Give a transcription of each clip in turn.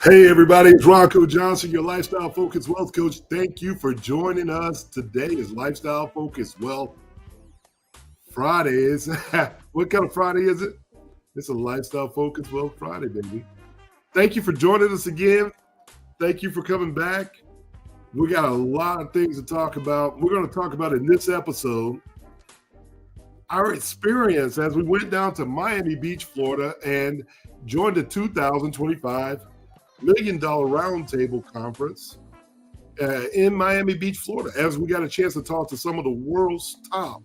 Hey everybody, it's Ronco Johnson, your Lifestyle Focused Wealth Coach. Thank you for joining us. Today is Lifestyle Focused Wealth Fridays. What kind of Friday is it? It's a Lifestyle Focused Wealth Friday, baby. Thank you for joining us again. Thank you for coming back. We got a lot of things to talk about. We're going to talk about in this episode our experience as we went down to Miami Beach, Florida, and joined the 2025 Million Dollar Roundtable Conference in Miami Beach, Florida, as we got a chance to talk to some of the world's top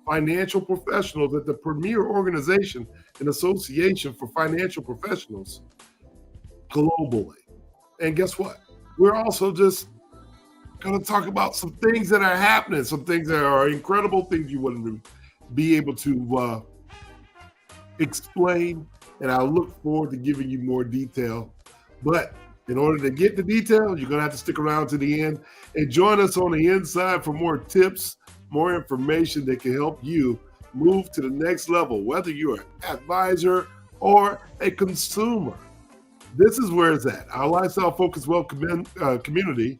financial professionals at the premier organization and association for financial professionals globally. And guess what? We're also just going to talk about some things that are happening, some things that are incredible things you wouldn't be able to explain. And I look forward to giving you more detail. But in order to get the detail, you're going to have to stick around to the end and join us on the inside for more tips, more information that can help you move to the next level, whether you're an advisor or a consumer. This is where it's at. Our Lifestyle Focused Wealth community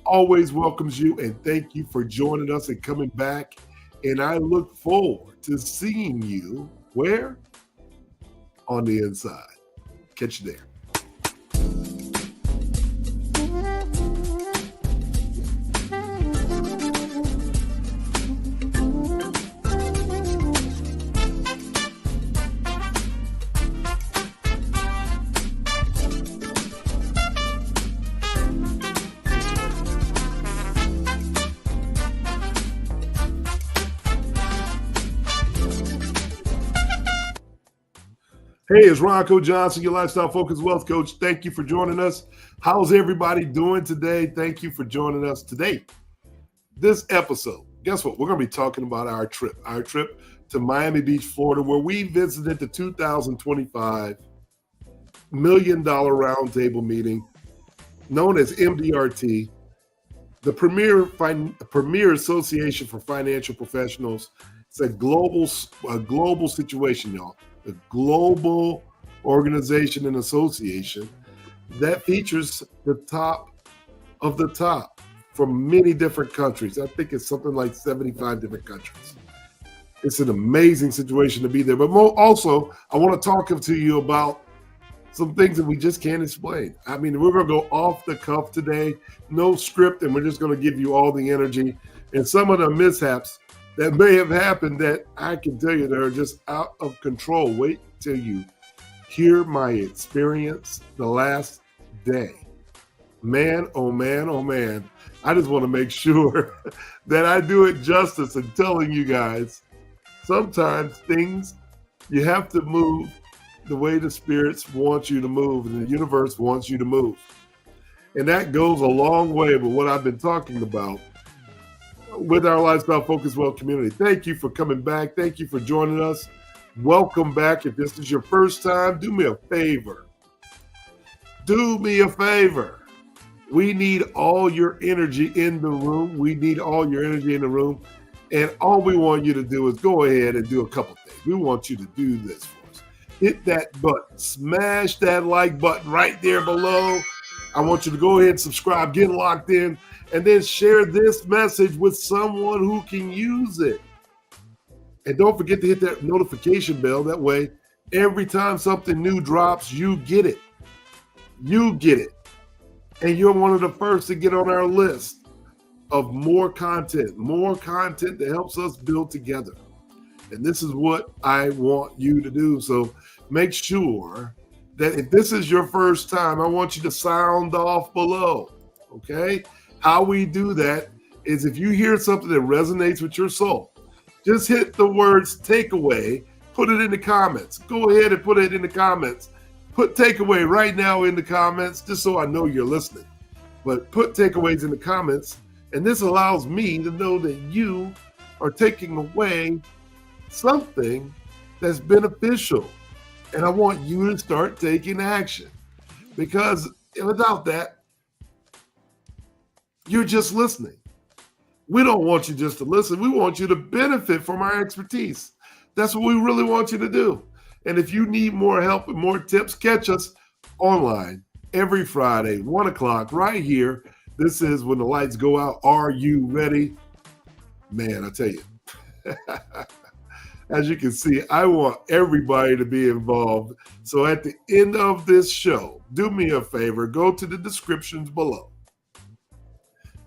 always welcomes you, and thank you for joining us and coming back. And I look forward to seeing you where? On the inside. Catch you there. Hey, it's Ronco Johnson, your Lifestyle Focused Wealth Coach. Thank you for joining us. How's everybody doing today? Thank you for joining us today. This episode, guess what? We're going to be talking about our trip to Miami Beach, Florida, where we visited the 2025 Million Dollar Roundtable meeting, known as MDRT, the premier association for financial professionals. It's a global situation, y'all. A global organization and association that features the top of the top from many different countries. I think it's something like 75 different countries. It's an amazing situation to be there. But also, I want to talk to you about some things that we just can't explain. I mean, we're going to go off the cuff today, no script, and we're just going to give you all the energy and some of the mishaps that may have happened that I can tell you that are just out of control. Wait till you hear my experience the last day. Man, oh man, oh man. I just want to make sure that I do it justice in telling you guys, sometimes things, you have to move the way the spirits want you to move and the universe wants you to move. And that goes a long way with what I've been talking about with our Lifestyle Focused Wealth community. Thank you for coming back. Thank you for joining us. Welcome back. If this is your first time, do me a favor. Do me a favor. We need all your energy in the room. We need all your energy in the room. And all we want you to do is go ahead and do a couple things. We want you to do this for us. Hit that button. Smash that like button right there below. I want you to go ahead and subscribe, get locked in, and then share this message with someone who can use it. And don't forget to hit that notification bell. That way, every time something new drops, you get it. You get it. And you're one of the first to get on our list of more content that helps us build together. And this is what I want you to do. So make sure that if this is your first time, I want you to sound off below, okay? How we do that is if you hear something that resonates with your soul, just hit the words takeaway, put it in the comments. Go ahead and put it in the comments. Put takeaway right now in the comments, just so I know you're listening. But put takeaways in the comments, and this allows me to know that you are taking away something that's beneficial. And I want you to start taking action, because without that, you're just listening. We don't want you just to listen. We want you to benefit from our expertise. That's what we really want you to do. And if you need more help and more tips, catch us online every Friday, 1 o'clock, right here. This is When the Lights Go Out. Are you ready? Man, I tell you, as you can see, I want everybody to be involved. So at the end of this show, do me a favor, go to the descriptions below.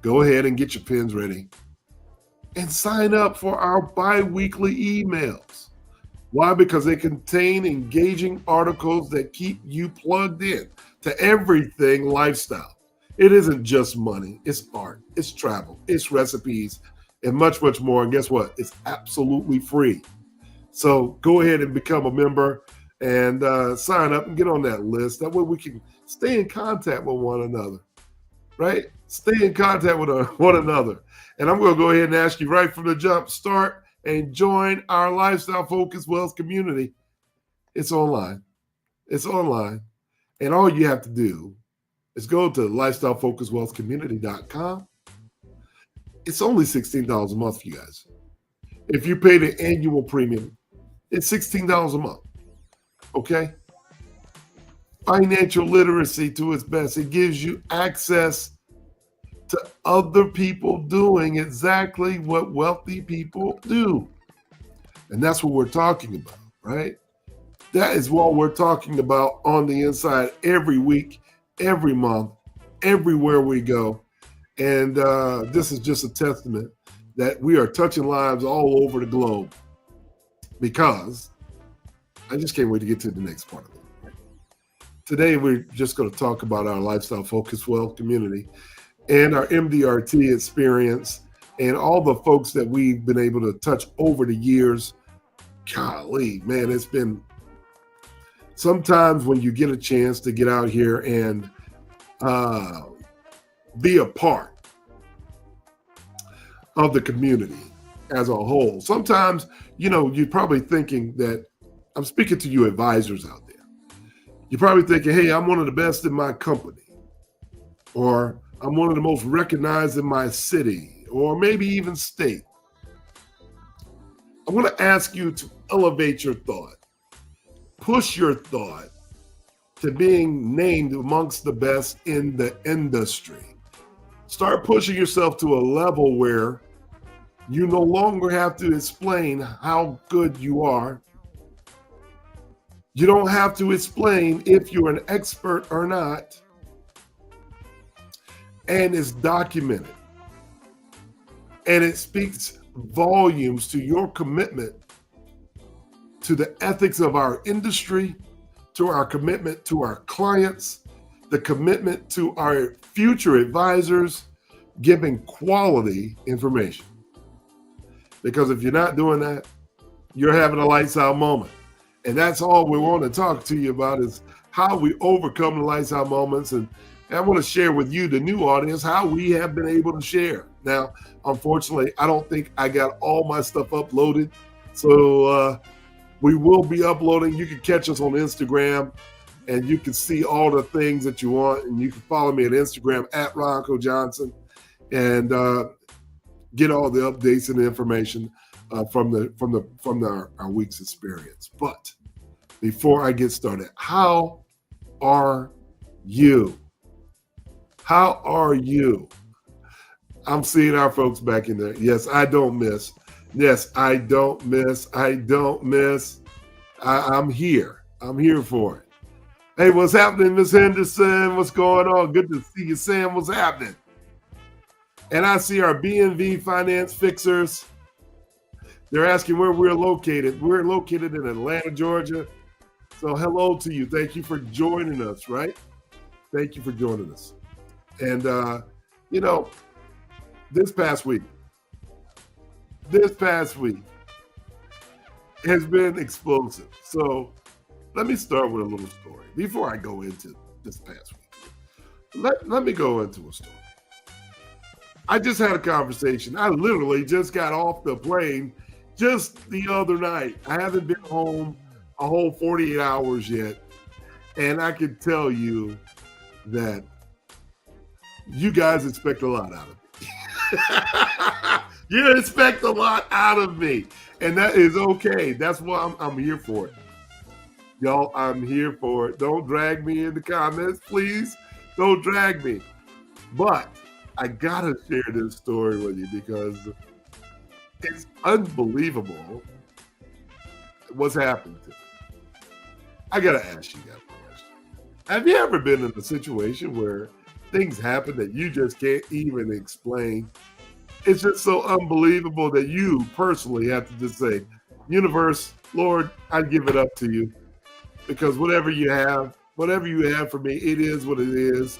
Go ahead and get your pens ready and sign up for our bi-weekly emails. Why? Because they contain engaging articles that keep you plugged in to everything lifestyle. It isn't just money, it's art, it's travel, it's recipes, and much, much more. And guess what? It's absolutely free. So go ahead and become a member and sign up and get on that list. That way we can stay in contact with one another, right? Stay in contact with one another. And I'm going to go ahead and ask you right from the jump, start and join our Lifestyle Focused Wealth community. It's online. It's online. And all you have to do is go to lifestylefocusedwealthcommunity.com. It's only $16 a month for you guys. If you pay the annual premium, it's $16 a month. Okay? Financial literacy to its best. It gives you access to other people doing exactly what wealthy people do. And that's what we're talking about, right? That is what we're talking about on the inside every week, every month, everywhere we go. And this is just a testament that we are touching lives all over the globe, because I just can't wait to get to the next part of it. Today, we're just going to talk about our Lifestyle Focused Wealth community and our MDRT experience and all the folks that we've been able to touch over the years. Golly, man, it's been sometimes when you get a chance to get out here and be a part of the community as a whole. Sometimes, you're probably thinking that, I'm speaking to you advisors out there. You're probably thinking, hey, I'm one of the best in my company, or I'm one of the most recognized in my city, or maybe even state. I want to ask you to elevate your thought, push your thought to being named amongst the best in the industry. Start pushing yourself to a level where you no longer have to explain how good you are. You don't have to explain if you're an expert or not. And it's documented. And it speaks volumes to your commitment to the ethics of our industry, to our commitment to our clients, the commitment to our future advisors, giving quality information. Because if you're not doing that, you're having a lights out moment. And that's all we want to talk to you about, is how we overcome the lights out moments. And I want to share with you, the new audience, how we have been able to share. Now, unfortunately, I don't think I got all my stuff uploaded. So we will be uploading. You can catch us on Instagram and you can see all the things that you want. And you can follow me on Instagram at Ronco Johnson and get all the updates and the information from our week's experience. But before I get started, how are you? How are you? I'm seeing our folks back in there. Yes, I don't miss. Yes, I don't miss. I don't miss. I'm here. I'm here for it. Hey, what's happening, Miss Henderson? What's going on? Good to see you, Sam. What's happening? And I see our BNV Finance Fixers. They're asking where we're located. We're located in Atlanta, Georgia. So hello to you. Thank you for joining us, right? Thank you for joining us. And, this past week has been explosive. So let me start with a little story before I go into this past week. Let me go into a story. I just had a conversation. I literally just got off the plane just the other night. I haven't been home a whole 48 hours yet. And I can tell you that you guys expect a lot out of me. You expect a lot out of me. And that is okay. That's why I'm here for it. Y'all, I'm here for it. Don't drag me in the comments, please. Don't drag me. But I gotta share this story with you because it's unbelievable what's happened to me. I gotta ask you that question. Have you ever been in a situation where things happen that you just can't even explain? It's just so unbelievable that you personally have to just say, universe, Lord, I give it up to you. Because whatever you have for me, it is what it is.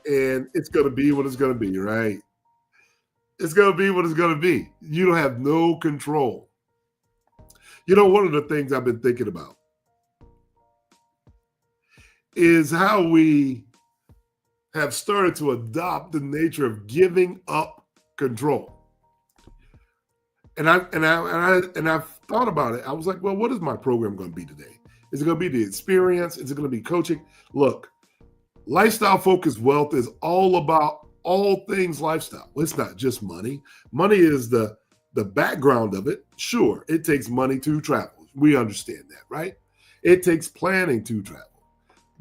And it's going to be what it's going to be, right? It's going to be what it's going to be. You don't have no control. You know, one of the things I've been thinking about is how we have started to adopt the nature of giving up control. And I've thought about it. I was like, well, what is my program going to be today? Is it going to be the experience? Is it going to be coaching? Look, lifestyle focused wealth is all about all things lifestyle. It's not just money. Money is the background of it. Sure, it takes money to travel. We understand that, right? It takes planning to travel.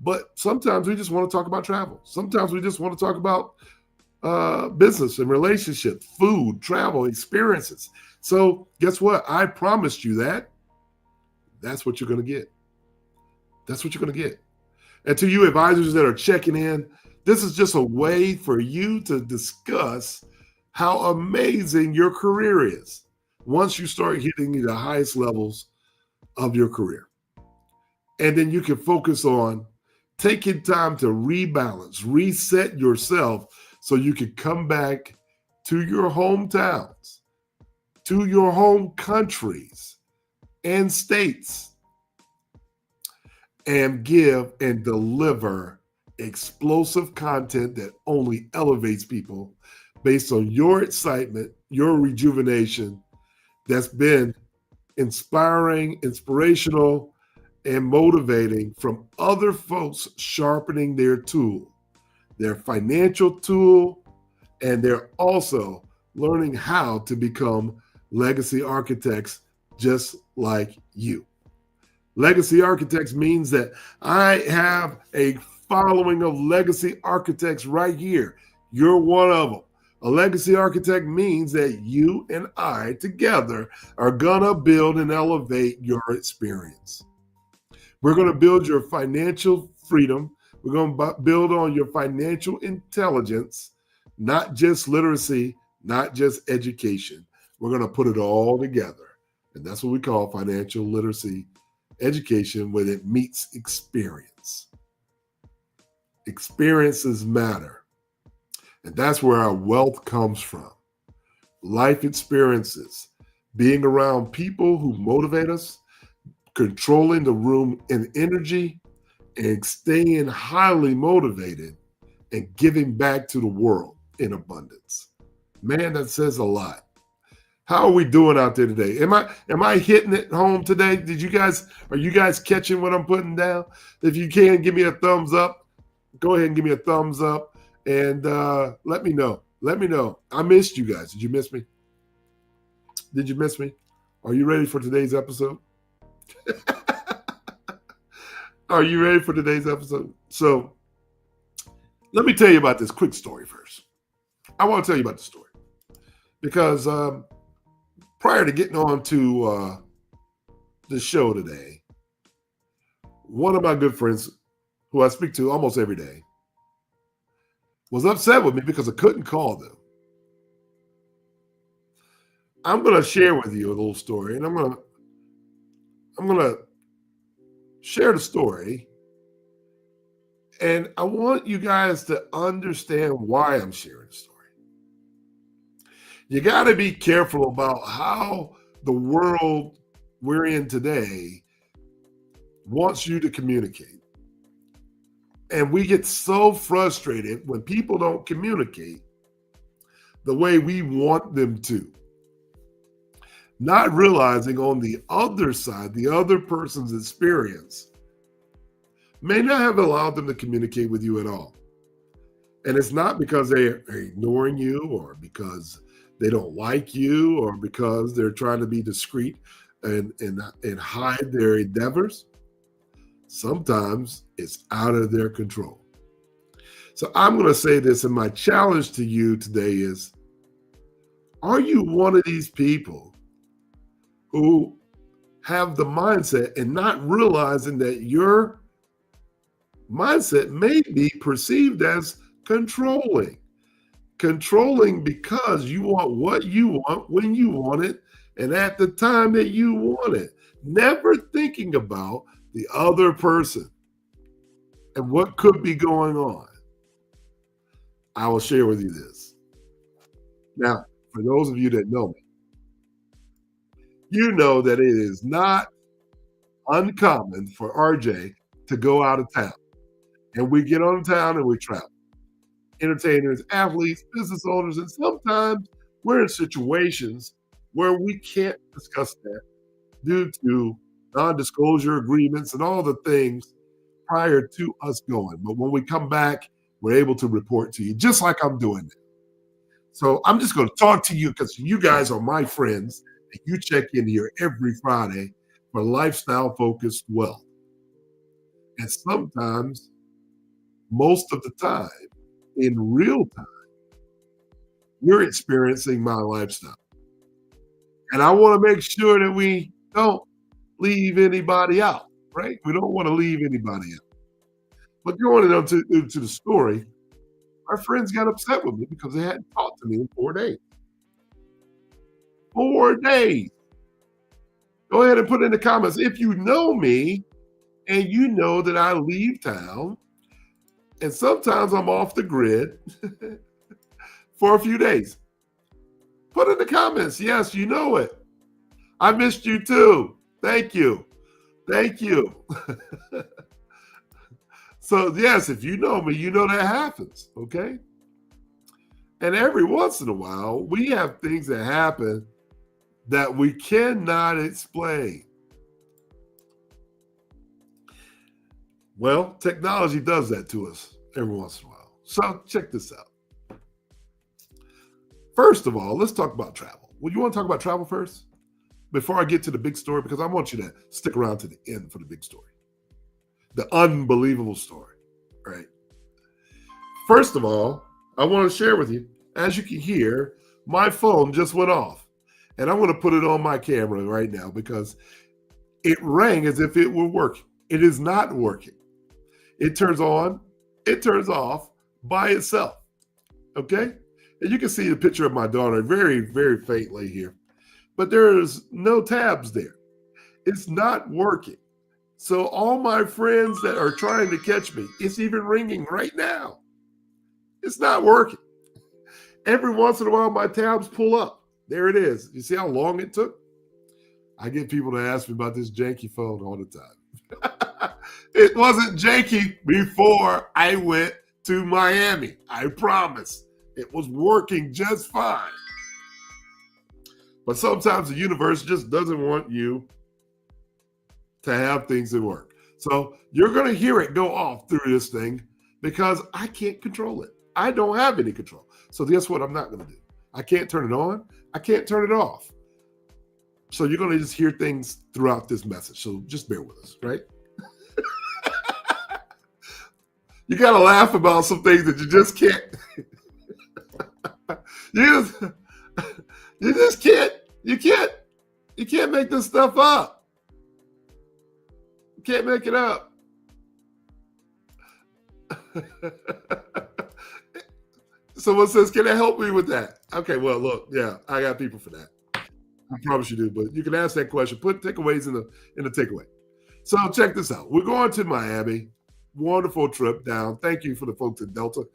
But sometimes we just want to talk about travel. Sometimes we just want to talk about business and relationships, food, travel, experiences. So guess what? I promised you that. That's what you're going to get. That's what you're going to get. And to you advisors that are checking in, this is just a way for you to discuss how amazing your career is once you start hitting the highest levels of your career. And then you can focus on taking time to rebalance, reset yourself so you can come back to your hometowns, to your home countries and states, and give and deliver explosive content that only elevates people based on your excitement, your rejuvenation that's been inspiring, inspirational, and motivating from other folks sharpening their tool, their financial tool, and they're also learning how to become legacy architects just like you. Legacy architects means that I have a following of legacy architects right here. You're one of them. A legacy architect means that you and I together are going to build and elevate your experience. We're going to build your financial freedom. We're going to build on your financial intelligence, not just literacy, not just education. We're going to put it all together. And that's what we call financial literacy education when it meets experience. Experiences matter. And that's where our wealth comes from. Life experiences, being around people who motivate us, controlling the room and energy, and staying highly motivated and giving back to the world in abundance. Man, that says a lot. How are we doing out there today? Am I hitting it home today? Are you guys catching what I'm putting down? If you can, give me a thumbs up. Go ahead and give me a thumbs up and let me know. Let me know. I missed you guys. Did you miss me? Did you miss me? Are you ready for today's episode? Are you ready for today's episode? So let me tell you about this quick story first. I want to tell you about the story because prior to getting on to the show today, one of my good friends who I speak to almost every day was upset with me because I couldn't call them. I'm going to share with you a little story, and I'm going to share the story, and I want you guys to understand why I'm sharing the story. You got to be careful about how the world we're in today wants you to communicate. And we get so frustrated when people don't communicate the way we want them to. Not realizing on the other side, the other person's experience may not have allowed them to communicate with you at all. And it's not because they're ignoring you or because they don't like you or because they're trying to be discreet and hide their endeavors. sometimes it's out of their control. So I'm going to say this, and my challenge to you today is, are you one of these people who have the mindset and not realizing that your mindset may be perceived as controlling? Controlling because you want what you want when you want it and at the time that you want it. Never thinking about the other person and what could be going on. I will share with you this. Now, for those of you that know me, you know that it is not uncommon for RJ to go out of town. And we get on town and we travel. Entertainers, athletes, business owners, and sometimes we're in situations where we can't discuss that due to non-disclosure agreements and all the things prior to us going. But when we come back, we're able to report to you, just like I'm doing now. So I'm just going to talk to you because you guys are my friends, and you check in here every Friday for lifestyle-focused wealth. And sometimes, most of the time, in real time, you're experiencing my lifestyle. And I want to make sure that we don't leave anybody out, right? We don't want to leave anybody out. But going into the story, our friends got upset with me because they hadn't talked to me in 4 days. 4 days. Go ahead and put in the comments if you know me and you know that I leave town and sometimes I'm off the grid for a few days. Put in the comments, yes, you know it. I missed you too. Thank you. Thank you. So yes, if you know me, you know that happens, okay? And every once in a while, we have things that happen that we cannot explain. Well, technology does that to us every once in a while. So check this out. First of all, let's talk about travel. Well, you want to talk about travel first? Before I get to the big story, because I want you to stick around to the end for the big story. The unbelievable story, right? First of all, I want to share with you, as you can hear, my phone just went off. And I'm going to put it on my camera right now because it rang as if it were working. It is not working. It turns on, it turns off by itself, okay? And you can see the picture of my daughter very, very faintly here. But there's no tabs there. It's not working. So all my friends that are trying to catch me, it's even ringing right now. It's not working. Every once in a while, my tabs pull up. There it is. You see how long it took? I get people to ask me about this janky phone all the time. It wasn't janky before I went to Miami. I promise. It was working just fine. But sometimes the universe just doesn't want you to have things that work. So you're going to hear it go off through this thing because I can't control it. I don't have any control. So guess what I'm not going to do? I can't turn it on. I can't turn it off. So you're going to just hear things throughout this message. So just bear with us, right? You got to laugh about some things that you just can't. You just can't. You can't make this stuff up. You can't make it up. Someone says, can I help me with that? Okay, well, look, yeah, I got people for that. I promise you do, but you can ask that question. Put takeaways in the takeaway. So check this out. We're going to Miami. Wonderful trip down. Thank you for the folks at Delta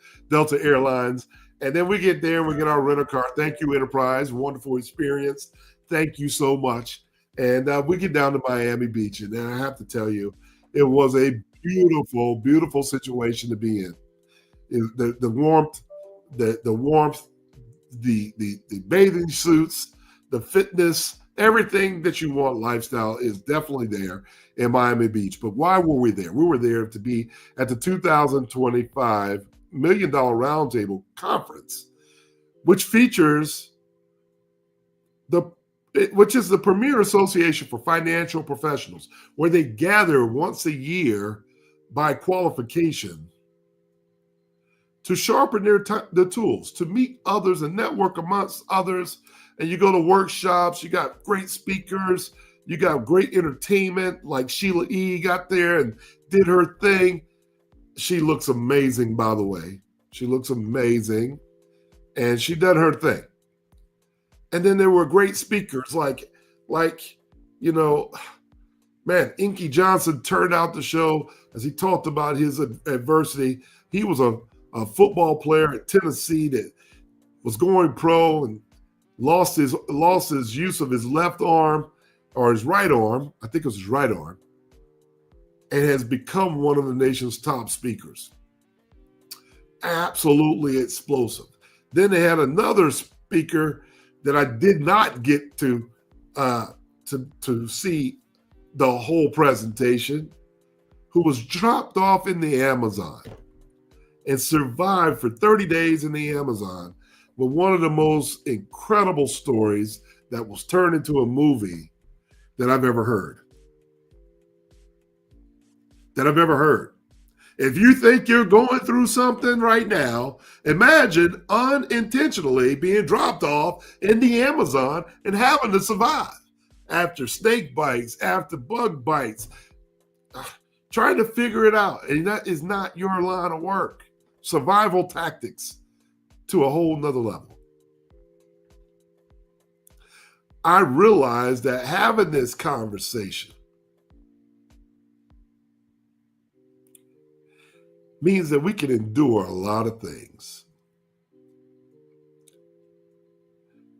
Airlines. And then we get there, we get our rental car. Thank you, Enterprise. Wonderful experience. Thank you so much. And we get down to Miami Beach. And then I have to tell you, it was a beautiful, beautiful situation to be in. The warmth, the bathing suits, the fitness, everything that you want lifestyle is definitely there in Miami Beach. But why were we there? We were there to be at the 2025 Million Dollar Roundtable Conference, which features the which is the premier association for financial professionals, where they gather once a year by qualification to sharpen the tools, to meet others and network amongst others. And you go to workshops, you got great speakers, you got great entertainment, like Sheila E. got there and did her thing. She looks amazing, by the way. She looks amazing. And she did her thing. And then there were great speakers like, Inky Johnson turned out the show as he talked about his adversity. He was a football player at Tennessee that was going pro and lost his use of his left arm or his right arm. I think it was his right arm, and has become one of the nation's top speakers. Absolutely explosive. Then they had another speaker that I did not get to see the whole presentation, who was dropped off in the Amazon and survived for 30 days in the Amazon with one of the most incredible stories that was turned into a movie that I've ever heard. If you think you're going through something right now, imagine unintentionally being dropped off in the Amazon and having to survive after snake bites, after bug bites, trying to figure it out. And that is not your line of work. Survival tactics to a whole nother level. I realized that having this conversation means that we can endure a lot of things.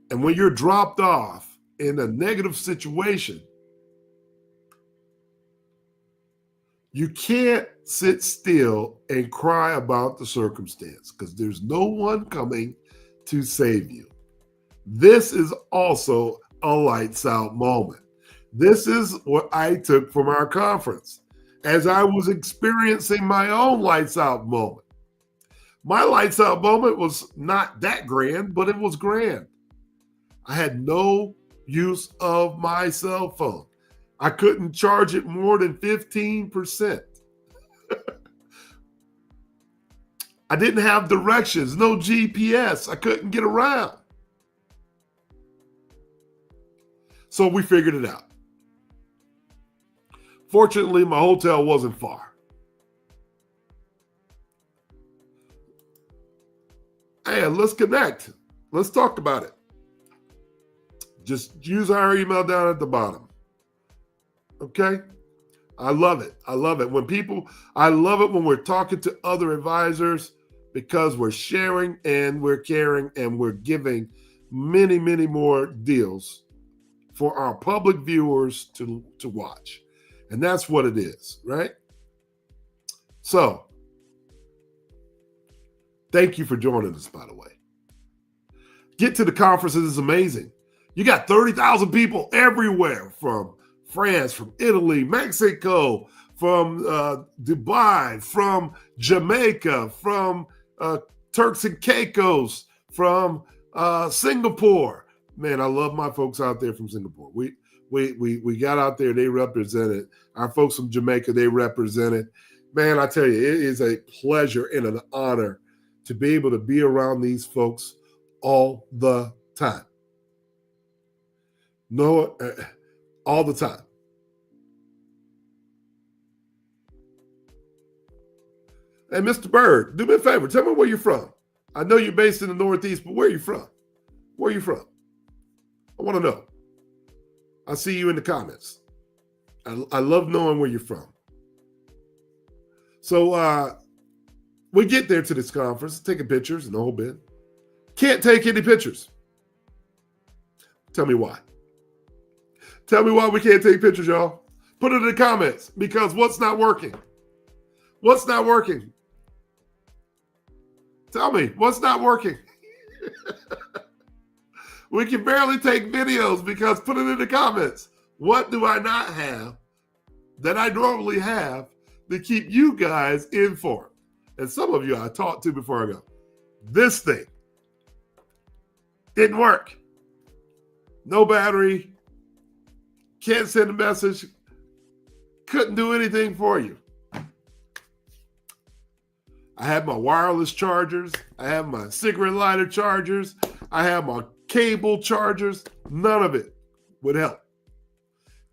And when you're dropped off in a negative situation, you can't sit still and cry about the circumstance, because there's no one coming to save you. This is also a lights out moment. This is what I took from our conference as I was experiencing my own lights out moment. My lights out moment was not that grand, but it was grand. I had no use of my cell phone. I couldn't charge it more than 15%. I didn't have directions, no GPS. I couldn't get around. So we figured it out. Fortunately, my hotel wasn't far. Hey, let's connect. Let's talk about it. Just use our email down at the bottom. Okay? I love it. I love it when we're talking to other advisors, because we're sharing and we're caring and we're giving many, many more deals for our public viewers to watch. And that's what it is, right? So, thank you for joining us, by the way. Get to the conferences is amazing. You got 30,000 people everywhere, from France, from Italy, Mexico, from Dubai, from Jamaica, from Turks and Caicos, from Singapore. Man, I love my folks out there from Singapore. We got out there, they represented. Our folks from Jamaica, they represented. Man, I tell you, it is a pleasure and an honor to be able to be around these folks all the time. No, all the time. Hey, Mr. Bird, do me a favor. Tell me where you're from. I know you're based in the Northeast, but where are you from? Where are you from? I want to know. I see you in the comments. I love knowing where you're from. So we get there to this conference, taking pictures and the whole bit. Can't take any pictures. Tell me why. Tell me why we can't take pictures, y'all. Put it in the comments, because what's not working? What's not working? Tell me, what's not working? We can barely take videos, because put it in the comments. What do I not have that I normally have to keep you guys informed? And some of you I talked to before I go, this thing didn't work. no battery, can't send a message, couldn't do anything for you. I have my wireless chargers. I have my cigarette lighter chargers. I have my cable chargers. None of it would help.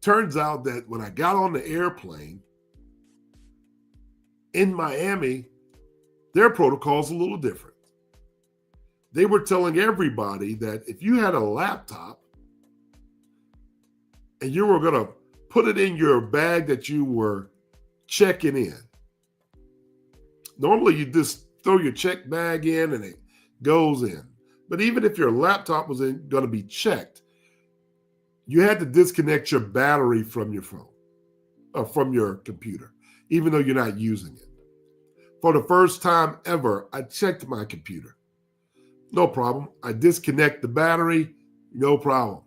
Turns out that when I got on the airplane in Miami, their protocol's a little different. They were telling everybody that if you had a laptop and you were going to put it in your bag that you were checking in, normally you just throw your check bag in and it goes in. But even if your laptop was going to be checked, you had to disconnect your battery from your phone or from your computer, even though you're not using it. For the first time ever, I checked my computer. No problem. I disconnect the battery. No problem.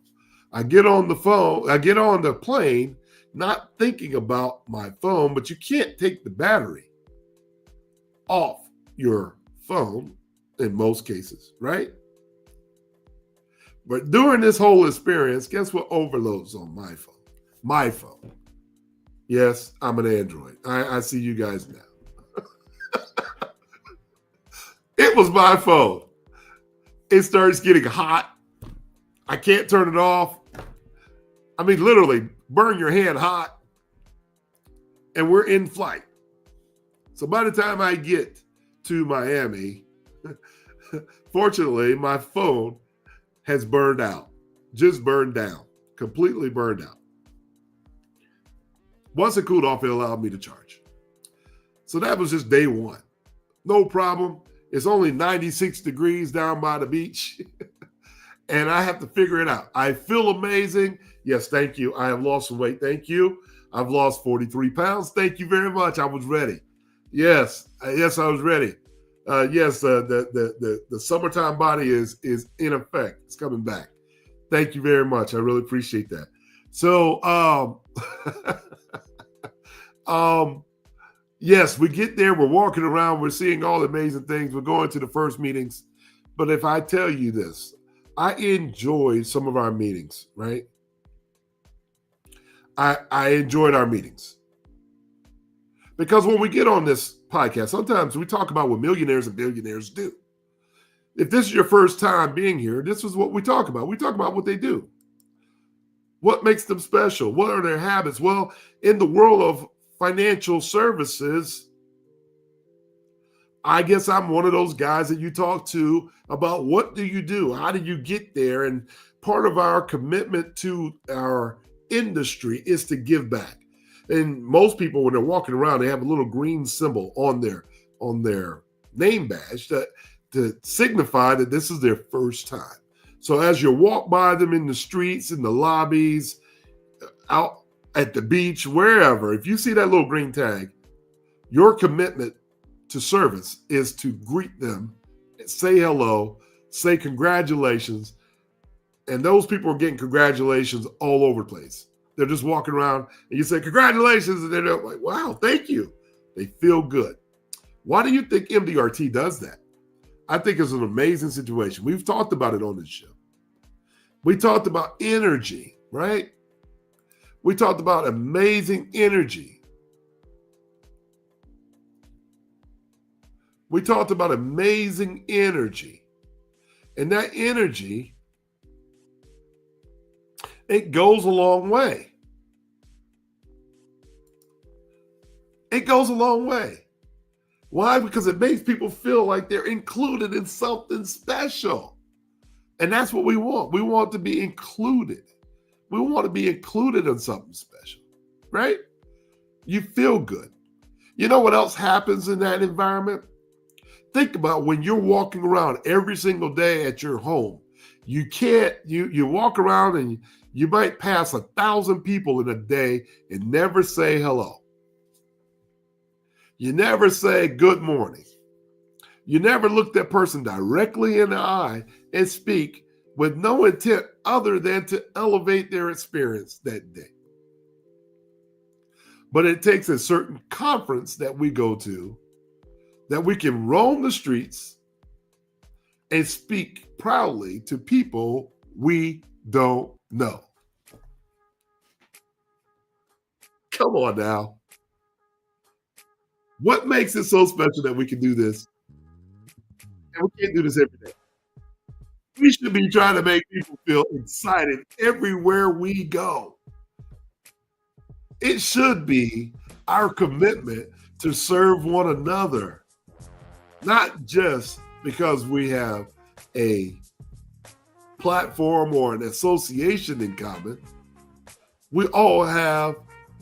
I get on the phone. I get on the plane, not thinking about my phone, but you can't take the battery off your phone in most cases, right? But during this whole experience, guess what overloads on my phone? My phone. Yes, I'm an Android. I see you guys now. It was my phone. It starts getting hot. I can't turn it off. I mean, literally, burn your hand hot. And we're in flight. So by the time I get to Miami, fortunately, my phone has burned out. Just burned down. Completely burned out. Once it cooled off, it allowed me to charge. So that was just day one. No problem. It's only 96 degrees down by the beach. And I have to figure it out. I feel amazing. Yes, thank you. I have lost some weight. Thank you. I've lost 43 pounds. Thank you very much. I was ready. Yes, I was ready. The summertime body is in effect. It's coming back. Thank you very much. I really appreciate that. So, yes, we get there. We're walking around. We're seeing all the amazing things. We're going to the first meetings. But if I tell you this, I enjoyed some of our meetings, right? I enjoyed our meetings. Because when we get on this podcast, sometimes we talk about what millionaires and billionaires do. If this is your first time being here, this is what we talk about. We talk about what they do. What makes them special? What are their habits? Well, in the world of financial services, I guess I'm one of those guys that you talk to about what do you do? How do you get there? And part of our commitment to our industry is to give back. And most people, when they're walking around, they have a little green symbol on their name badge to signify that this is their first time. So as you walk by them in the streets, in the lobbies, out at the beach, wherever, if you see that little green tag, your commitment to service is to greet them, say hello, say congratulations. And those people are getting congratulations all over the place. They're just walking around and you say, congratulations. And they're like, wow, thank you. They feel good. Why do you think MDRT does that? I think it's an amazing situation. We've talked about it on this show. We talked about energy, right? We talked about amazing energy. We talked about amazing energy. And that energy, it goes a long way. It goes a long way. Why? Because it makes people feel like they're included in something special. And that's what we want. We want to be included. We want to be included in something special, right? You feel good. You know what else happens in that environment? Think about when you're walking around every single day at your home. You walk around and you might pass 1,000 people in a day and never say hello. You never say good morning. You never look that person directly in the eye and speak with no intent other than to elevate their experience that day. But it takes a certain conference that we go to that we can roam the streets and speak proudly to people we don't know. Come on now. What makes it so special that we can do this? And we can't do this every day. We should be trying to make people feel excited everywhere we go. It should be our commitment to serve one another, not just because we have a platform or an association in common. We all have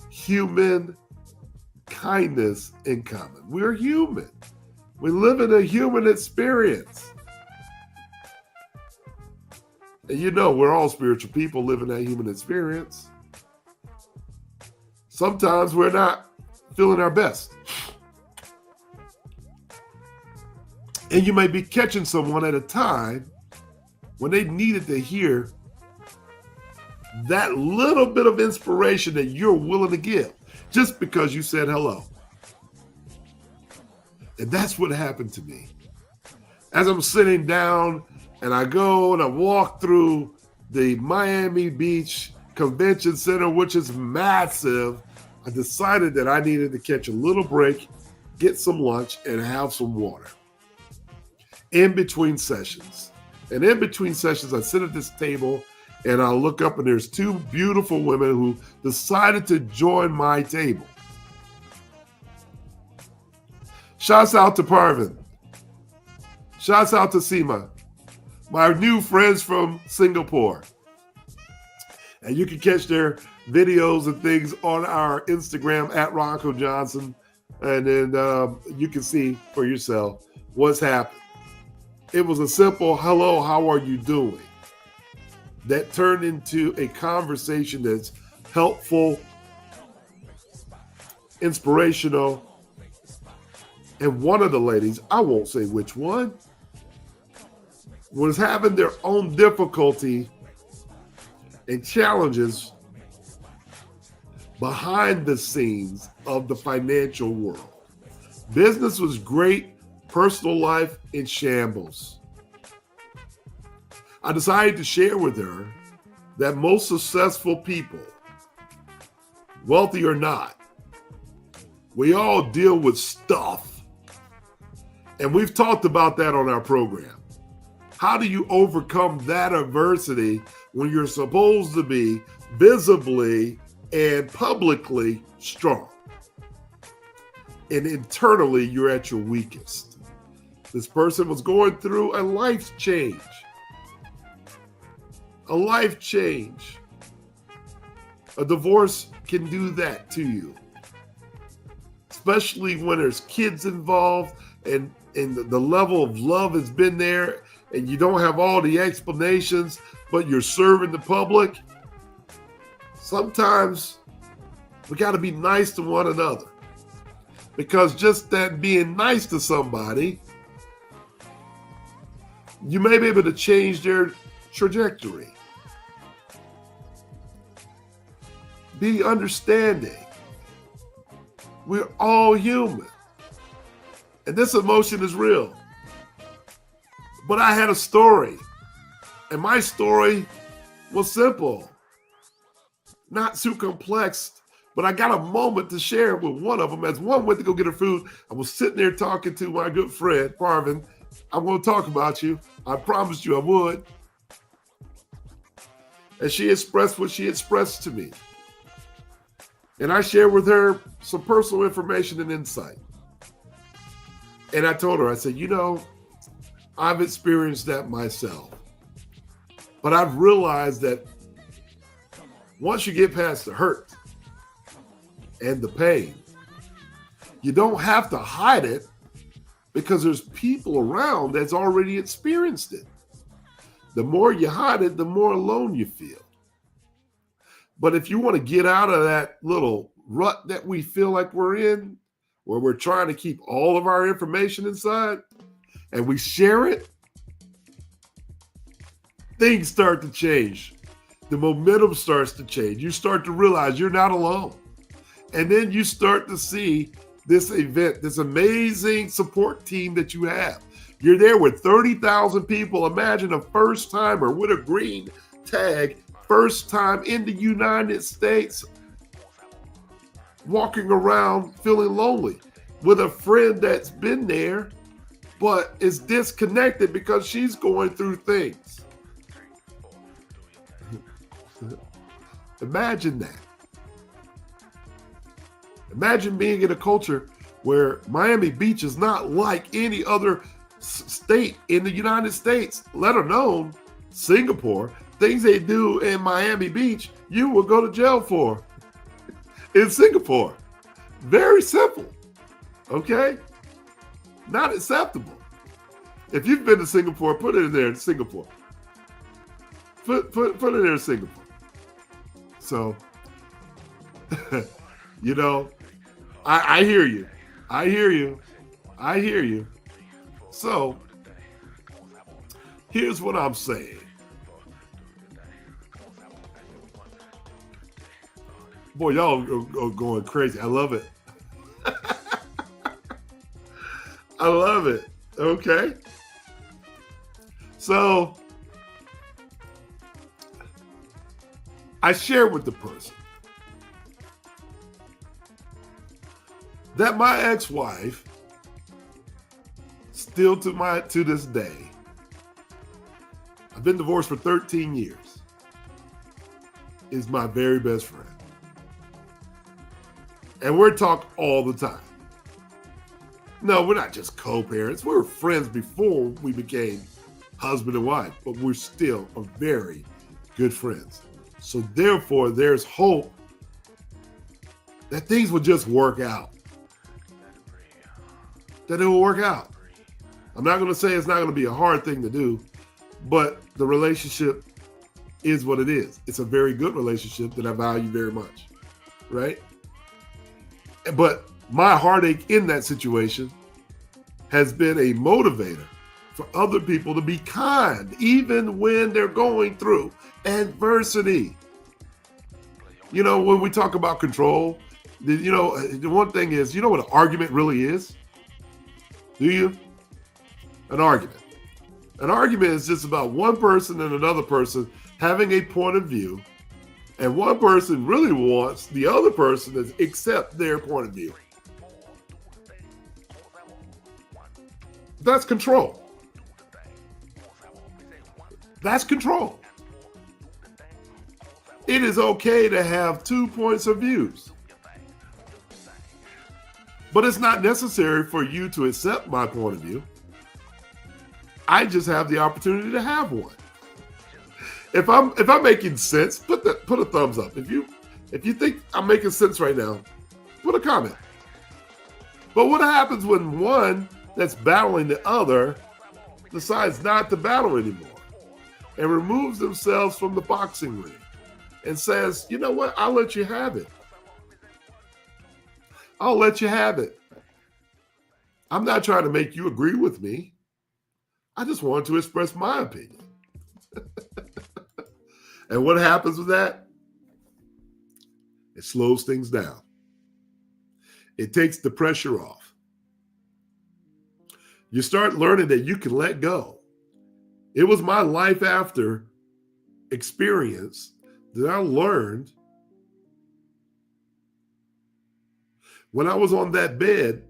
human kindness in common. We're human. We live in a human experience. And you know, we're all spiritual people living that human experience. Sometimes we're not feeling our best. And you may be catching someone at a time when they needed to hear that little bit of inspiration that you're willing to give just because you said hello. And that's what happened to me. As I'm sitting down and I go and I walk through the Miami Beach Convention Center, which is massive, I decided that I needed to catch a little break, get some lunch, and have some water in between sessions. And in between sessions, I sit at this table and I look up and there's two beautiful women who decided to join my table. Shouts out to Parvin. Shouts out to Seema, my new friends from Singapore. And you can catch their videos and things on our Instagram at Ronco Johnson. And then you can see for yourself what's happened. It was a simple, hello, how are you doing? That turned into a conversation that's helpful, inspirational. And one of the ladies, I won't say which one, was having their own difficulty and challenges behind the scenes of the financial world. Business was great, personal life in shambles. I decided to share with her that most successful people, wealthy or not, we all deal with stuff. And we've talked about that on our program. How do you overcome that adversity when you're supposed to be visibly and publicly strong? And internally, you're at your weakest. This person was going through a life change. A life change. A divorce can do that to you. Especially when there's kids involved and the level of love has been there and you don't have all the explanations, but you're serving the public. Sometimes we got to be nice to one another, because just that being nice to somebody, you may be able to change their trajectory. Be understanding. We're all human. And this emotion is real. But I had a story. And my story was simple. Not too complex. But I got a moment to share with one of them. As one went to go get her food, I was sitting there talking to my good friend, Parvin. I'm going to talk about you. I promised you I would. And she expressed what she expressed to me. And I shared with her some personal information and insight. And I told her, I said, you know, I've experienced that myself. But I've realized that once you get past the hurt and the pain, you don't have to hide it, because there's people around that's already experienced it. The more you hide it, the more alone you feel. But if you want to get out of that little rut that we feel like we're in, where we're trying to keep all of our information inside and we share it, things start to change. The momentum starts to change. You start to realize you're not alone. And then you start to see this event, this amazing support team that you have. You're there with 30,000 people. Imagine a first timer with a green tag first time in the United States, walking around feeling lonely with a friend that's been there, but is disconnected because she's going through things. Imagine that. Imagine being in a culture where Miami Beach is not like any other state in the United States, let alone Singapore. Things they do in Miami Beach, you will go to jail for in Singapore. Very simple. Okay? Not acceptable. If you've been to Singapore, put it in there in Singapore. Put it there in Singapore. So, you know, I hear you. I hear you. I hear you. So, here's what I'm saying. Boy, y'all are going crazy. I love it. I love it. Okay. So, I share with the person that my ex-wife, still to this day, I've been divorced for 13 years, is my very best friend. And we're talking all the time. No, we're not just co-parents. We were friends before we became husband and wife, but we're still a very good friends. So therefore, there's hope that things will just work out. That it will work out. I'm not going to say it's not going to be a hard thing to do, but the relationship is what it is. It's a very good relationship that I value very much, right? But my heartache in that situation has been a motivator for other people to be kind, even when they're going through adversity. You know, when we talk about control, you know, the one thing is, you know what an argument really is? Do you? An argument. An argument is just about one person and another person having a point of view, and one person really wants the other person to accept their point of view. That's control. That's control. It is okay to have 2 points of views. But it's not necessary for you to accept my point of view. I just have the opportunity to have one. If I'm making sense, put a thumbs up. If you think I'm making sense right now, put a comment. But what happens when one that's battling the other decides not to battle anymore and removes themselves from the boxing ring and says, you know what, I'll let you have it. I'll let you have it. I'm not trying to make you agree with me. I just want to express my opinion. And what happens with that? It slows things down. It takes the pressure off. You start learning that you can let go. It was my life after experience that I learned when I was on that bed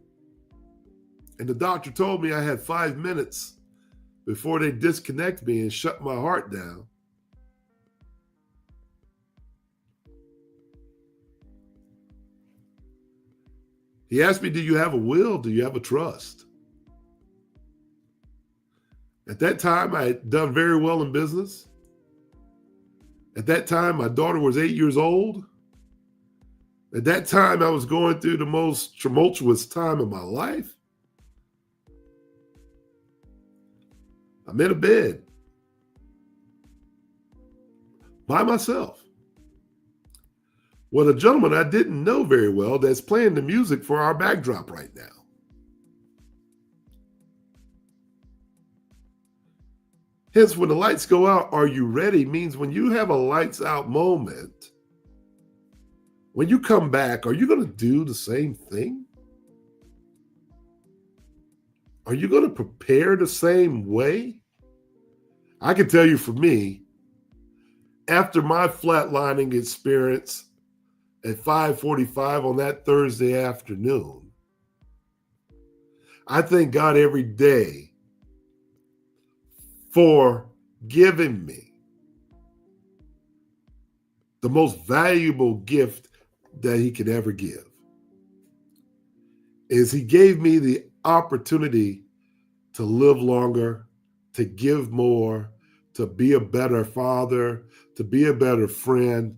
and the doctor told me I had 5 minutes before they disconnect me and shut my heart down. He asked me, do you have a will? Do you have a trust? At that time, I had done very well in business. At that time, my daughter was 8 years old. At that time, I was going through the most tumultuous time of my life. I'm in a bed by myself with a gentleman I didn't know very well that's playing the music for our backdrop right now. Hence, when the lights go out, are you ready? Means when you have a lights out moment, when you come back, are you going to do the same thing? Are you going to prepare the same way? I can tell you for me, After my flatlining experience at 5:45 on that Thursday afternoon, I thank God every day for giving me the most valuable gift that he could ever give. Is he gave me the opportunity to live longer, to give more, to be a better father, to be a better friend,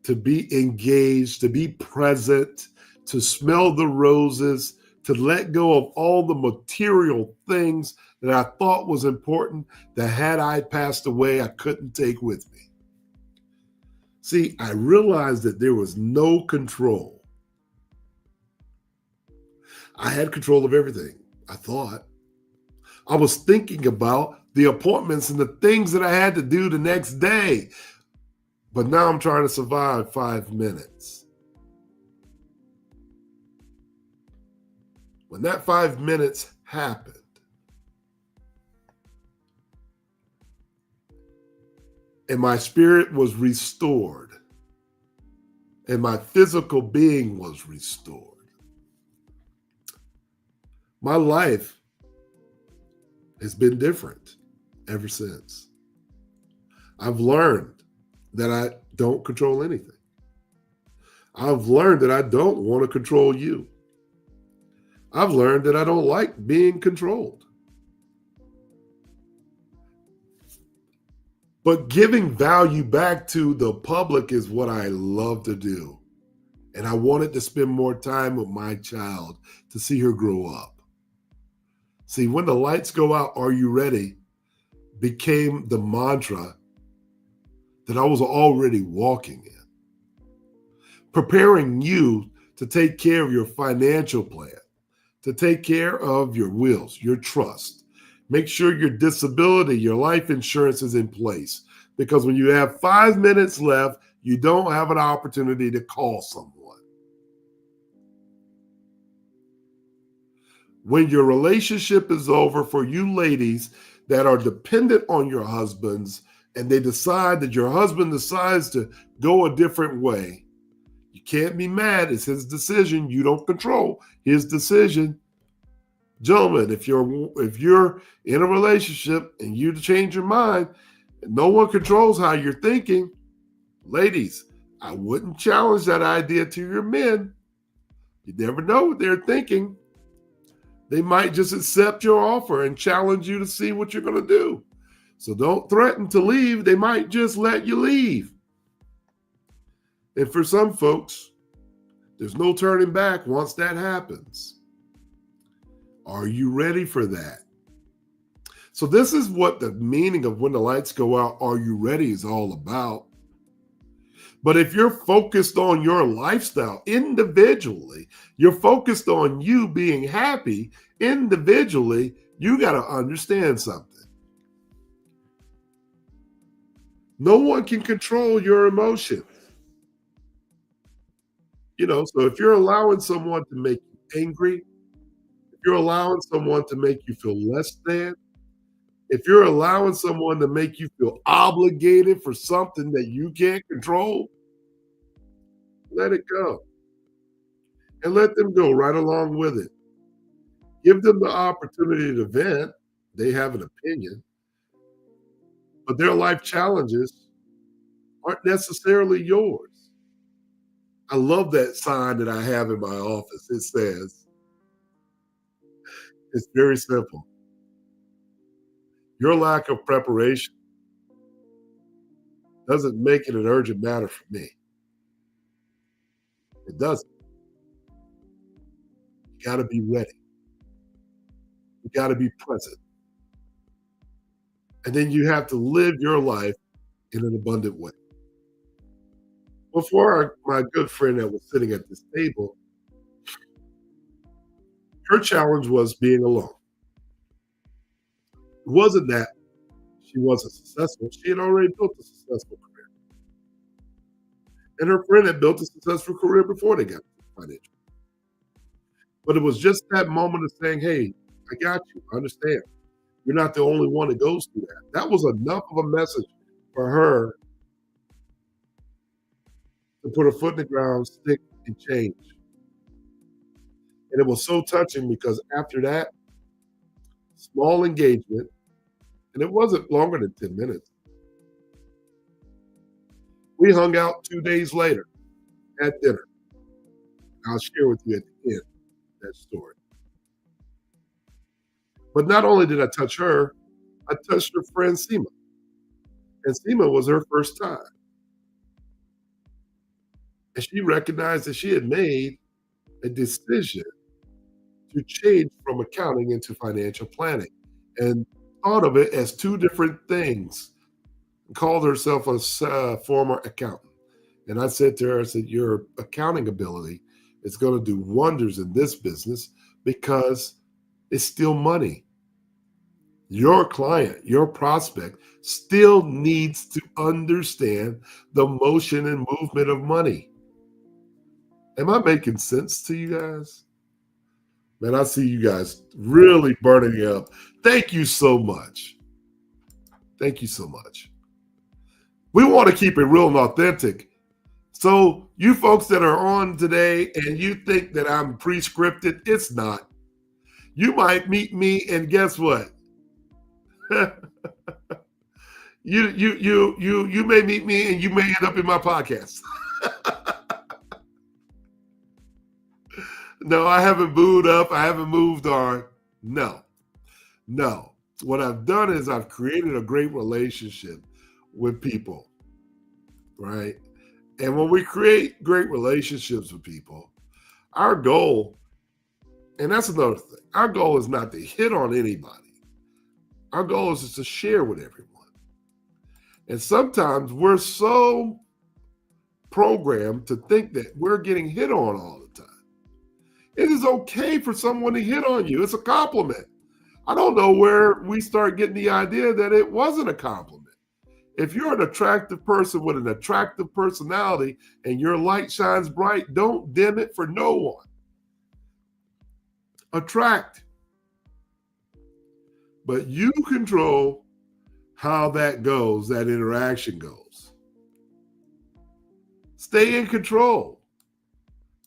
to be engaged, to be present, to smell the roses, to let go of all the material things that I thought was important that had I passed away, I couldn't take with me. See, I realized that there was no control. I had control of everything, I thought. I was thinking about the appointments and the things that I had to do the next day. But now I'm trying to survive 5 minutes. When that 5 minutes happened, and my spirit was restored, and my physical being was restored, my life has been different ever since. I've learned that I don't control anything. I've learned that I don't want to control you. I've learned that I don't like being controlled. But giving value back to the public is what I love to do. And I wanted to spend more time with my child to see her grow up. See, when the lights go out, are you ready? Became the mantra that I was already walking in. Preparing you to take care of your financial plan, to take care of your wills, your trust. Make sure your disability, your life insurance is in place. Because when you have 5 minutes left, you don't have an opportunity to call someone. When your relationship is over, for you ladies that are dependent on your husbands and they decide that your husband decides to go a different way, you can't be mad. It's his decision. You don't control his decision. Gentlemen, if you're in a relationship and you change your mind, and no one controls how you're thinking, ladies, I wouldn't challenge that idea to your men. You never know what they're thinking. They might just accept your offer and challenge you to see what you're going to do. So don't threaten to leave. They might just let you leave. And for some folks, there's no turning back once that happens. Are you ready for that? So this is what the meaning of when the lights go out, are you ready is all about. But if you're focused on your lifestyle individually, you're focused on you being happy individually, you got to understand something. No one can control your emotions. So if you're allowing someone to make you angry, if you're allowing someone to make you feel less than, if you're allowing someone to make you feel obligated for something that you can't control, let it go. And let them go right along with it. Give them the opportunity to vent. They have an opinion, but their life challenges aren't necessarily yours. I love that sign that I have in my office. It says, it's very simple. Your lack of preparation doesn't make it an urgent matter for me. It doesn't. You got to be ready. You got to be present. And then you have to live your life in an abundant way. Before my good friend that was sitting at this table, her challenge was being alone. It wasn't that she wasn't successful. She had already built a successful career. And her friend had built a successful career before they got financial. But it was just that moment of saying, hey, I got you. I understand. You're not the only one that goes through that. That was enough of a message for her to put her foot in the ground, stick, and change. And it was so touching because after that small engagement, and it wasn't longer than 10 minutes, we hung out 2 days later at dinner. I'll share with you at the end that story. But not only did I touch her, I touched her friend Seema. And Seema was her first time. And she recognized that she had made a decision to change from accounting into financial planning and thought of it as two different things. Called herself a former accountant. And I said to her, I said, your accounting ability is going to do wonders in this business because it's still money. Your client, your prospect still needs to understand the motion and movement of money. Am I making sense to you guys? Man, I see you guys really burning up. Thank you so much. Thank you so much. We want to keep it real and authentic. So you folks that are on today and you think that I'm pre-scripted, it's not. You might meet me and guess what? you may meet me and you may end up in my podcast. No, I haven't booed up. I haven't moved on. No. What I've done is I've created a great relationship with people, right? And when we create great relationships with people, our goal, and that's another thing, our goal is not to hit on anybody. Our goal is just to share with everyone. And sometimes we're so programmed to think that we're getting hit on all the time. It is okay for someone to hit on you. It's a compliment. I don't know where we start getting the idea that it wasn't a compliment. If you're an attractive person with an attractive personality and your light shines bright, don't dim it for no one. Attract. But you control how that goes, that interaction goes. Stay in control.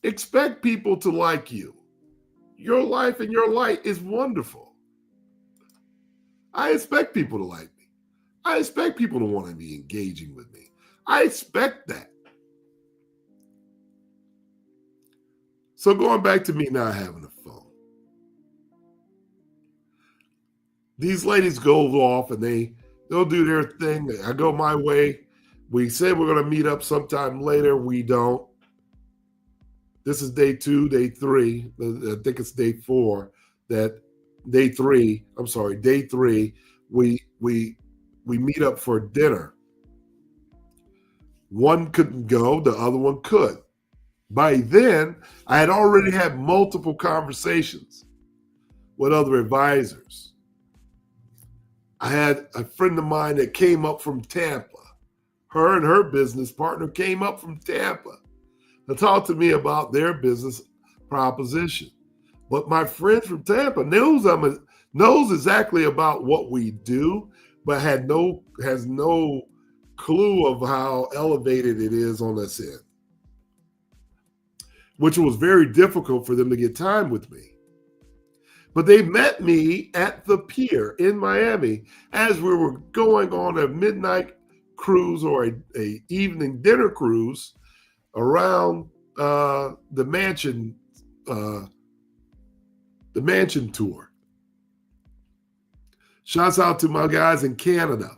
Expect people to like you. Your life and your light is wonderful. I expect people to like me. I expect people to want to be engaging with me. I expect that. So going back to me not having a phone. These ladies go off and they'll do their thing. I go my way. We say we're going to meet up sometime later. We don't. This is day 2, day 3. I think it's day 4. Day 3. We meet up for dinner. One couldn't go, the other one could. By then, I had already had multiple conversations with other advisors. I had a friend of mine that came up from Tampa. Her and her business partner came up from Tampa to talk to me about their business proposition. But my friend from Tampa knows exactly about what we do, but has no clue of how elevated it is on this end, which was very difficult for them to get time with me. But they met me at the pier in Miami as we were going on a midnight cruise or a evening dinner cruise around the mansion tour. Shouts out to my guys in Canada.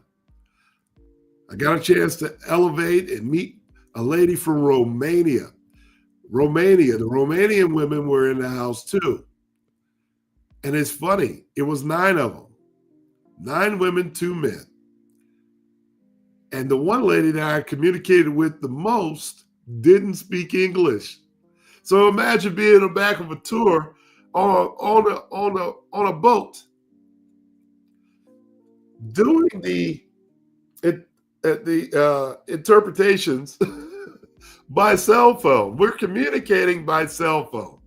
I got a chance to elevate and meet a lady from Romania. The Romanian women were in the house too. And it's funny, it was 9 of them. 9 women, 2 men. And the one lady that I communicated with the most didn't speak English. So imagine being in the back of a tour on a boat, doing the interpretations by cell phone. We're communicating by cell phone.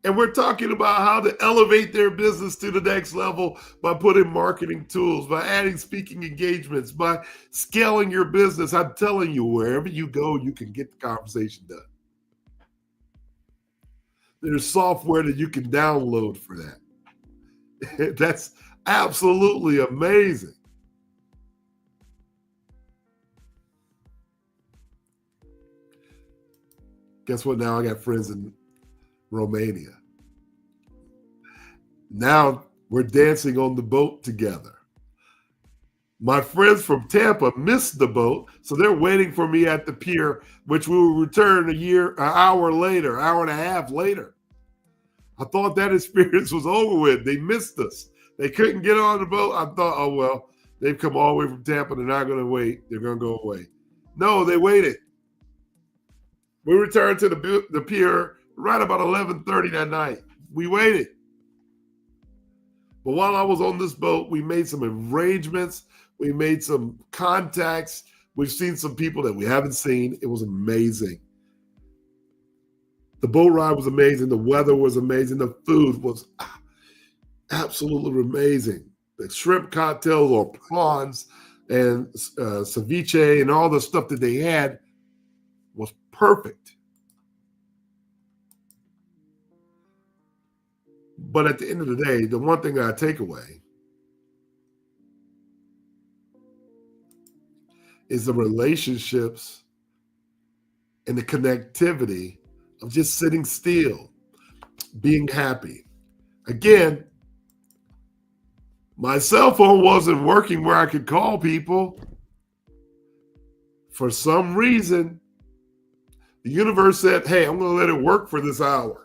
And we're talking about how to elevate their business to the next level by putting marketing tools, by adding speaking engagements, by scaling your business. I'm telling you, wherever you go, you can get the conversation done. There's software that you can download for that. That's absolutely amazing. Guess what? Now I got friends in Romania. Now we're dancing on the boat together. My friends from Tampa missed the boat, so they're waiting for me at the pier, which we will return an hour later, hour and a half later. I thought that experience was over with. They missed us. They couldn't get on the boat. I thought, oh, well, they've come all the way from Tampa. They're not going to wait. They're going to go away. No, they waited. We returned to the pier right about 11:30 that night. We waited. But while I was on this boat, we made some arrangements. We made some contacts. We've seen some people that we haven't seen. It was amazing. The boat ride was amazing. The weather was amazing. The food was absolutely amazing. The shrimp cocktails or prawns and ceviche and all the stuff that they had was perfect. But at the end of the day, the one thing I take away is the relationships and the connectivity of just sitting still, being happy. Again, my cell phone wasn't working where I could call people. For some reason, the universe said, hey, I'm going to let it work for this hour.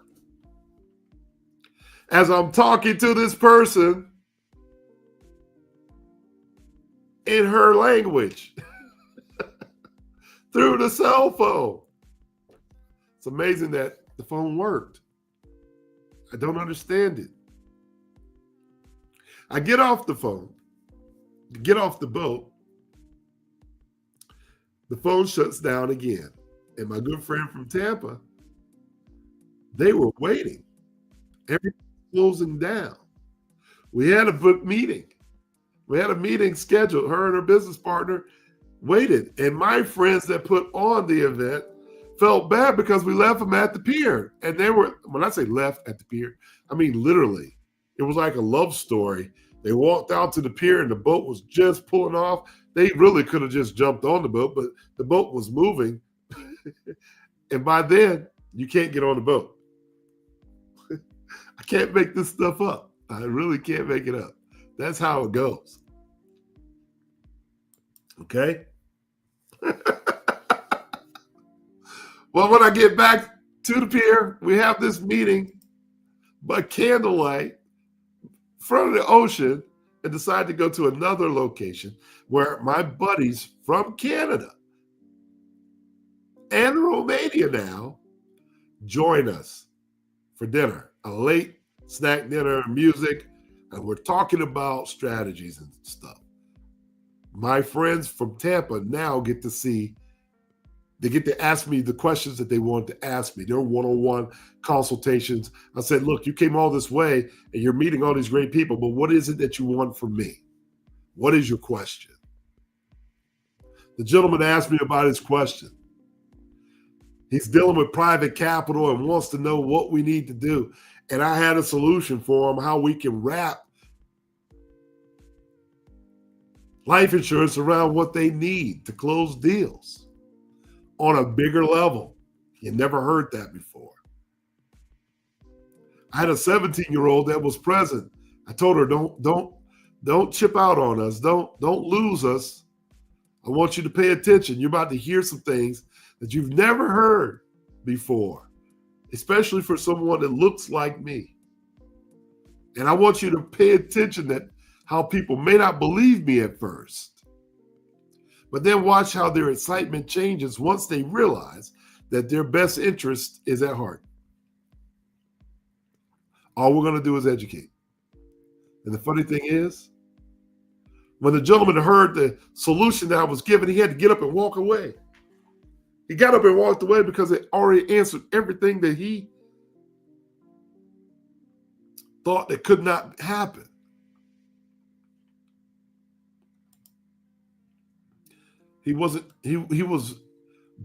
As I'm talking to this person in her language through the cell phone. It's amazing that the phone worked. I don't understand it. I get off the phone, get off the boat. The phone shuts down again. And my good friend from Tampa, they were waiting. Everything closing down. We had a book meeting. We had a meeting scheduled. Her and her business partner waited. And my friends that put on the event felt bad because we left them at the pier. And they were, when I say left at the pier, I mean literally. It was like a love story. They walked out to the pier and the boat was just pulling off. They really could have just jumped on the boat, but the boat was moving. And by then, you can't get on the boat. I can't make this stuff up. I really can't make it up. That's how it goes. Okay? Well, when I get back to the pier, we have this meeting by candlelight in front of the ocean and decide to go to another location where my buddies from Canada and Romania now join us for dinner, a late snack dinner, music, and we're talking about strategies and stuff. My friends from Tampa now get to ask me the questions that they want to ask me. They're one-on-one consultations. I said, look, you came all this way and you're meeting all these great people, but what is it that you want from me? What is your question? The gentleman asked me about his question. He's dealing with private capital and wants to know what we need to do. And I had a solution for him, how we can wrap life insurance around what they need to close deals on a bigger level. You never heard that before. I had a 17-year-old that was present. I told her, don't chip out on us. Don't lose us. I want you to pay attention. You're about to hear some things that you've never heard before, especially for someone that looks like me. And I want you to pay attention that how people may not believe me at first, but then watch how their excitement changes once they realize that their best interest is at heart. All we're going to do is educate. And the funny thing is, when the gentleman heard the solution that I was given, he had to get up and walk away. He got up and walked away because it already answered everything that he thought that could not happen. He was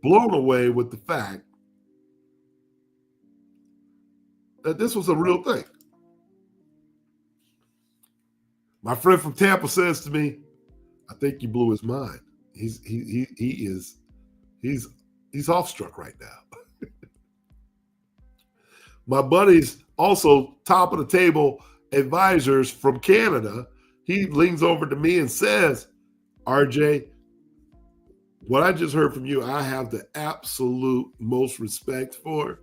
blown away with the fact that this was a real thing. My friend from Tampa says to me, I think you blew his mind. He's awestruck right now. My buddy's also top of the table advisors from Canada. He leans over to me and says, RJ, what I just heard from you, I have the absolute most respect for.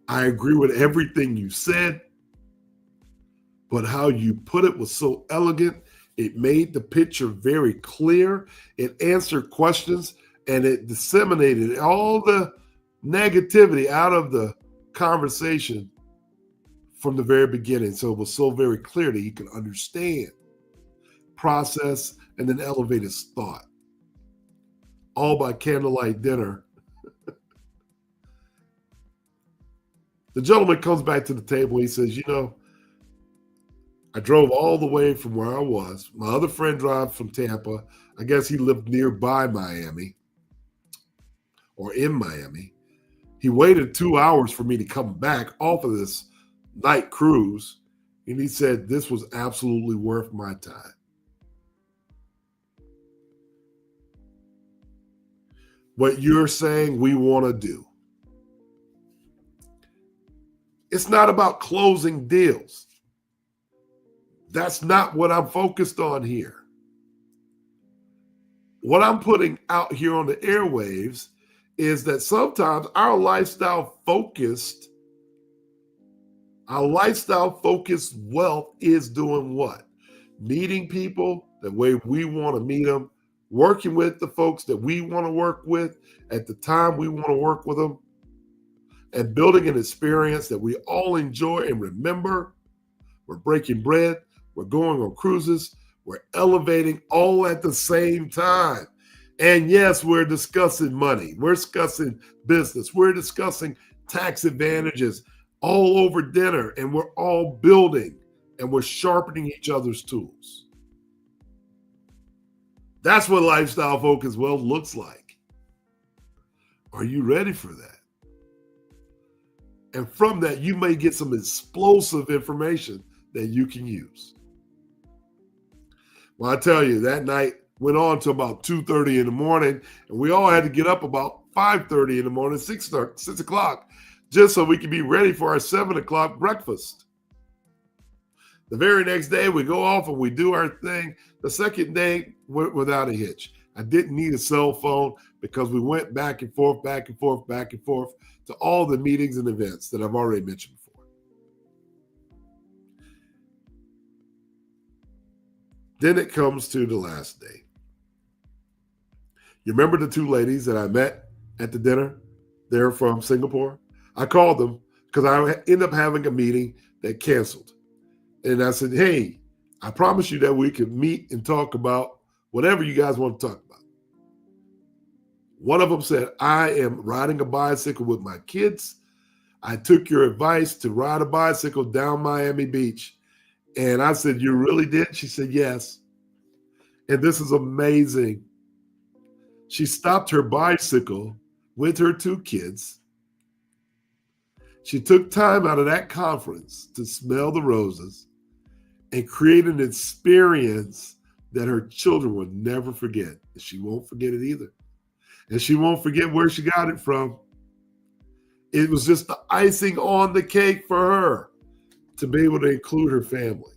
I agree with everything you said, but how you put it was so elegant. It made the picture very clear. It answered questions, and it disseminated all the negativity out of the conversation from the very beginning. So it was so very clear that he could understand, process, and then elevate his thought. All by candlelight dinner. The gentleman comes back to the table. He says, you know, I drove all the way from where I was. My other friend drives from Tampa. I guess he lived nearby Miami or in Miami. He waited 2 hours for me to come back off of this night cruise. And he said, this was absolutely worth my time. What you're saying we want to do. It's not about closing deals. That's not what I'm focused on here. What I'm putting out here on the airwaves is that sometimes our lifestyle focused wealth is doing what? Meeting people the way we want to meet them, working with the folks that we want to work with at the time we want to work with them, and building an experience that we all enjoy and remember. We're breaking bread. We're going on cruises. We're elevating all at the same time. And yes, we're discussing money. We're discussing business. We're discussing tax advantages all over dinner. And we're all building and we're sharpening each other's tools. That's what lifestyle focused wealth looks like. Are you ready for that? And from that, you may get some explosive information that you can use. Well, I tell you, that night went on to about 2:30 in the morning, and we all had to get up about 5:30 in the morning, 6 o'clock, just so we could be ready for our 7 o'clock breakfast. The very next day, we go off and we do our thing. The second day went without a hitch. I didn't need a cell phone because we went back and forth to all the meetings and events that I've already mentioned before. Then it comes to the last day. You remember the two ladies that I met at the dinner? They're from Singapore. I called them because I ended up having a meeting that canceled. And I said, hey, I promise you that we could meet and talk about whatever you guys want to talk about. One of them said, I am riding a bicycle with my kids. I took your advice to ride a bicycle down Miami Beach. And I said, you really did? She said, yes. And this is amazing. She stopped her bicycle with her two kids. She took time out of that conference to smell the roses and create an experience that her children will never forget. And she won't forget it either. And she won't forget where she got it from. It was just the icing on the cake for her to be able to include her family,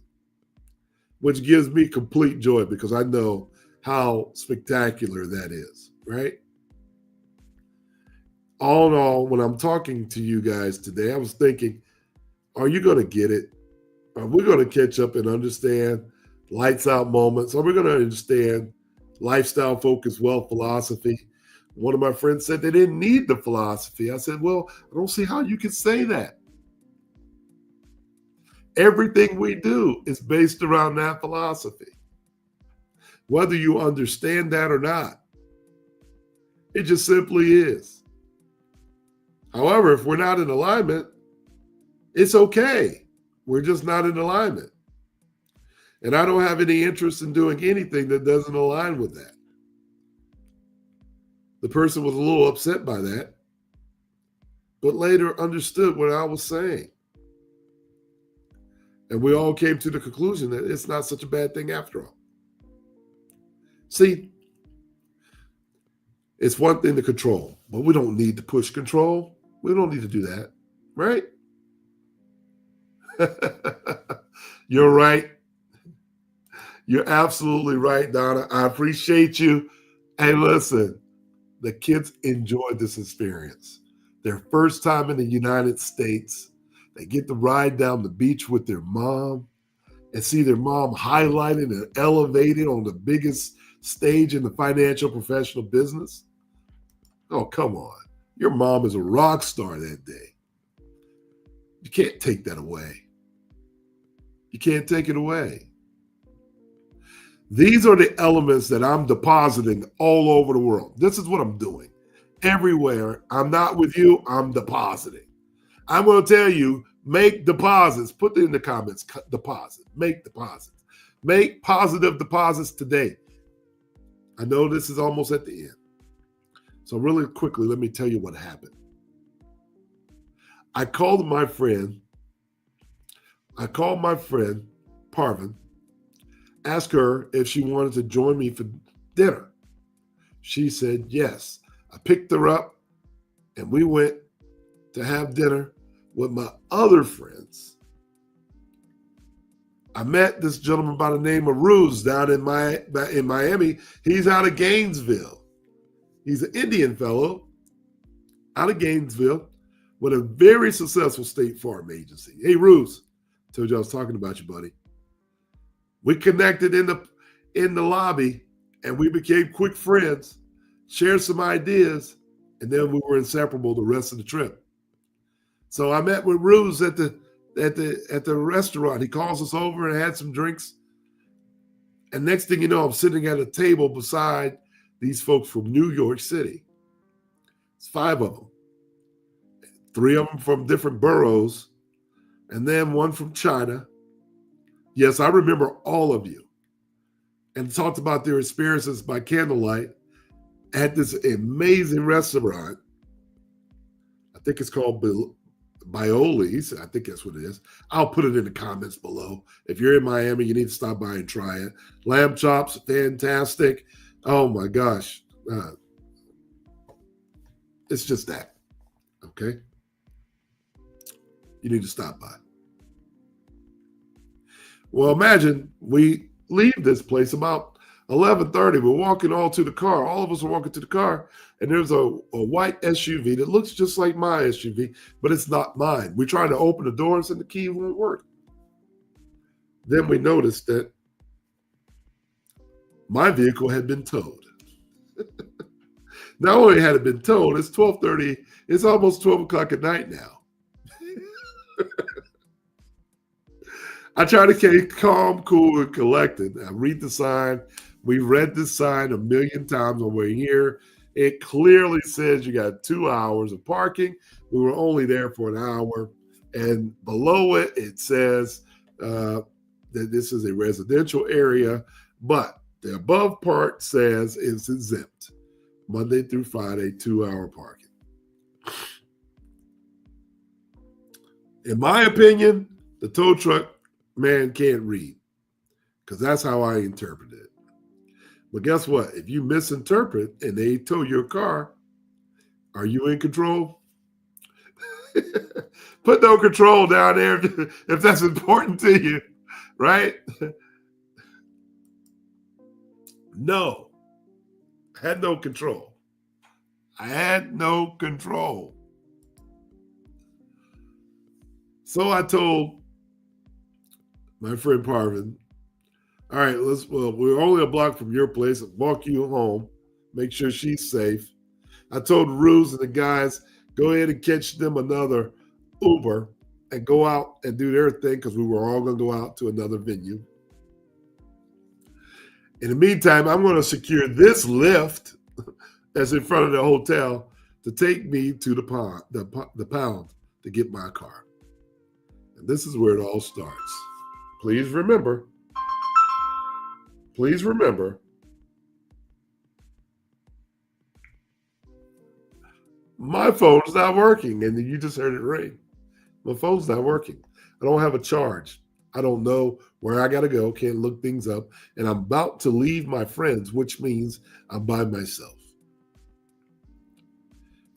which gives me complete joy because I know how spectacular that is, right? All in all, when I'm talking to you guys today, I was thinking, are you going to get it? Are we going to catch up and understand lights out moments? Are we going to understand lifestyle focused wealth philosophy? One of my friends said they didn't need the philosophy. I said, well, I don't see how you can say that. Everything we do is based around that philosophy. Whether you understand that or not, it just simply is. However, if we're not in alignment, it's okay. We're just not in alignment. And I don't have any interest in doing anything that doesn't align with that. The person was a little upset by that, but later understood what I was saying. And we all came to the conclusion that it's not such a bad thing after all. See, it's one thing to control, but we don't need to push control. We don't need to do that, right? You're right. You're absolutely right, Donna. I appreciate you. Hey, listen, the kids enjoyed this experience. Their first time in the United States. They get to ride down the beach with their mom and see their mom highlighted and elevated on the biggest stage in the financial professional business. Oh, come on. Your mom is a rock star that day. You can't take that away. You can't take it away. These are the elements that I'm depositing all over the world. This is what I'm doing. Everywhere I'm not with you, I'm depositing. I'm going to tell you, make deposits. Put it in the comments, deposit. Make deposits. Make positive deposits today. I know this is almost at the end. So really quickly, let me tell you what happened. I called my friend Parvin, asked her if she wanted to join me for dinner. She said yes. I picked her up and we went to have dinner with my other friends. I met this gentleman by the name of Ruse down in Miami. He's out of Gainesville. He's an Indian fellow out of Gainesville with a very successful State Farm agency. Hey, Ruse, told you I was talking about you, buddy. We connected in the lobby and we became quick friends, shared some ideas, and then we were inseparable the rest of the trip. So I met with Ruse at the restaurant. He calls us over and had some drinks. And next thing you know, I'm sitting at a table beside these folks from New York City. It's 5 of them. 3 of them from different boroughs, and then 1 from China. Yes, I remember all of you. And talked about their experiences by candlelight at this amazing restaurant. I think it's called Bioli's. I think that's what it is. I'll put it in the comments below. If you're in Miami, you need to stop by and try it. Lamb chops, fantastic. Oh my gosh. It's just that. Okay? You need to stop by. Well, imagine we leave this place about 11:30. We're walking all to the car. All of us are walking to the car, and there's a white SUV that looks just like my SUV, but it's not mine. We're trying to open the doors, and the key won't work. Then we noticed that my vehicle had been towed. Not only had it been towed, it's 12:30. It's almost 12 o'clock at night now. I try to stay calm, cool, and collected. I read the sign. We read this sign a million times when we're here. It clearly says you got 2 hours of parking. We were only there for an hour. And below it, it says that this is a residential area, but the above part says it's exempt. Monday through Friday, 2-hour parking. In my opinion, the tow truck man can't read, because that's how I interpret it. But guess what? If you misinterpret and they tow your car, are you in control? Put no control down there if that's important to you, right? No. I had no control. I had no control. So I told my friend Parvin, all right, we're only a block from your place. I'll walk you home. Make sure she's safe. I told Ruse and the guys, go ahead and catch them another Uber and go out and do their thing, because we were all going to go out to another venue. In the meantime, I'm going to secure this lift that's in front of the hotel to take me to the pound to get my car. This is where it all starts. Please remember, my phone's not working. And you just heard it ring. My phone's not working. I don't have a charge. I don't know where I got to go. Can't look things up. And I'm about to leave my friends, which means I'm by myself.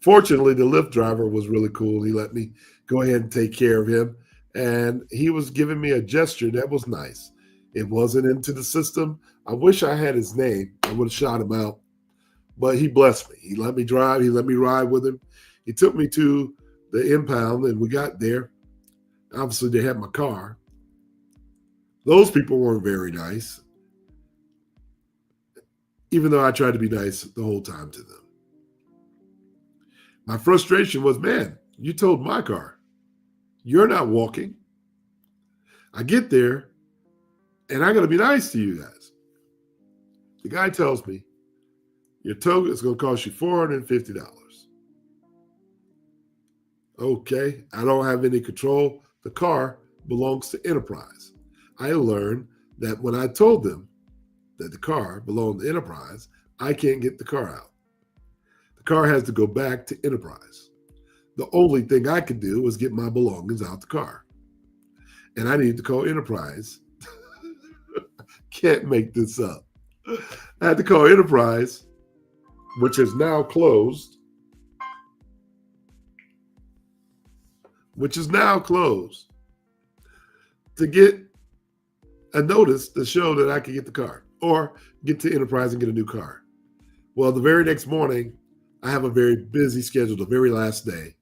Fortunately, the Lyft driver was really cool. He let me go ahead and take care of him. And he was giving me a gesture that was nice. It wasn't into the system. I wish I had his name. I would have shot him out. But he blessed me. He let me drive. He let me ride with him. He took me to the impound, and we got there. Obviously, they had my car. Those people weren't very nice, even though I tried to be nice the whole time to them. My frustration was, man, you towed my car. You're not walking. I get there, and I got to be nice to you guys. The guy tells me, your tow is going to cost you $450. Okay, I don't have any control. The car belongs to Enterprise. I learned that when I told them that the car belonged to Enterprise, I can't get the car out. The car has to go back to Enterprise. The only thing I could do was get my belongings out the car. And I need to call Enterprise. Can't make this up. I had to call Enterprise, which is now closed. To get a notice to show that I could get the car or get to Enterprise and get a new car. Well, the very next morning, I have a very busy schedule, the very last day.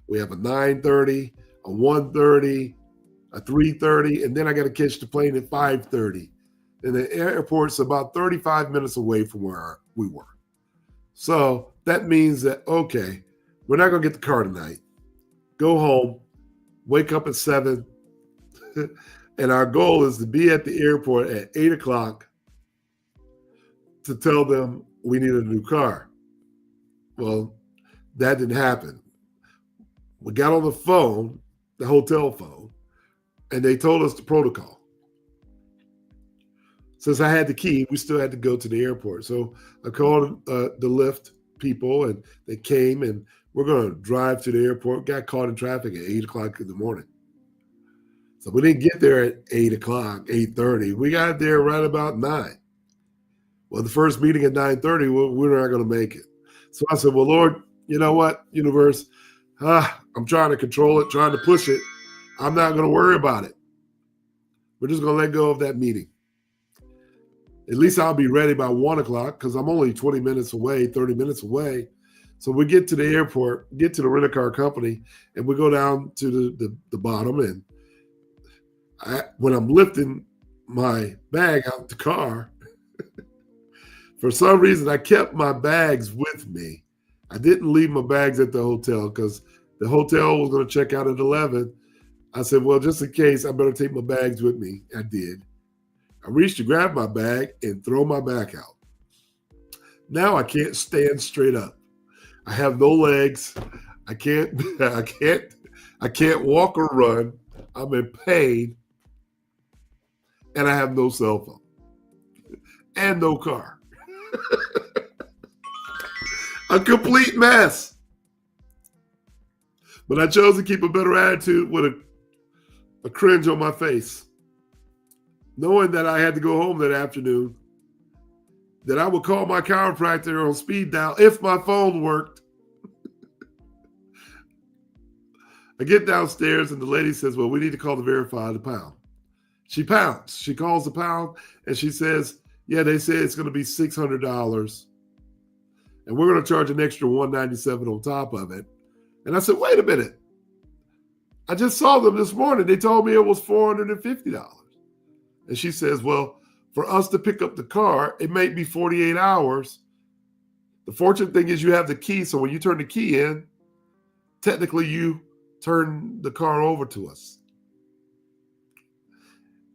We have a 9:30, a 1:30, a 3:30, and then I got to catch the plane at 5:30. And the airport's about 35 minutes away from where we were. So that means that, okay, we're not going to get the car tonight. Go home, wake up at 7, and our goal is to be at the airport at 8 o'clock to tell them we need a new car. Well, that didn't happen. We got on the phone, the hotel phone, and they told us the protocol. Since I had the key, we still had to go to the airport. So I called the Lyft people, and they came, and we're going to drive to the airport. Got caught in traffic at 8 o'clock in the morning. So we didn't get there at 8 o'clock, 8:30. We got there right about 9. Well, the first meeting at 9:30, we're not going to make it. So I said, well, Lord, you know what, universe? I'm trying to control it, trying to push it. I'm not going to worry about it. We're just going to let go of that meeting. At least I'll be ready by 1 o'clock because I'm only 20 minutes away, 30 minutes away. So we get to the airport, get to the rent-a-car company, and we go down to the bottom. And when I'm lifting my bag out the car, for some reason, I kept my bags with me. I didn't leave my bags at the hotel because the hotel was going to check out at 11. I said, well, just in case, I better take my bags with me. I did. I reached to grab my bag and throw my back out. Now I can't stand straight up. I have no legs. I can't walk or run. I'm in pain. And I have no cell phone and no car. A complete mess. But I chose to keep a better attitude with a cringe on my face, knowing that I had to go home that afternoon, that I would call my chiropractor on speed dial if my phone worked. I get downstairs and the lady says, well, we need to call to verify the pound. She pounds. She calls the pound and she says, yeah, they say it's going to be $600. And we're going to charge an extra $197 on top of it. And I said, wait a minute. I just saw them this morning. They told me it was $450. And she says, well, for us to pick up the car, it may be 48 hours. The fortunate thing is you have the key. So when you turn the key in, technically you turn the car over to us.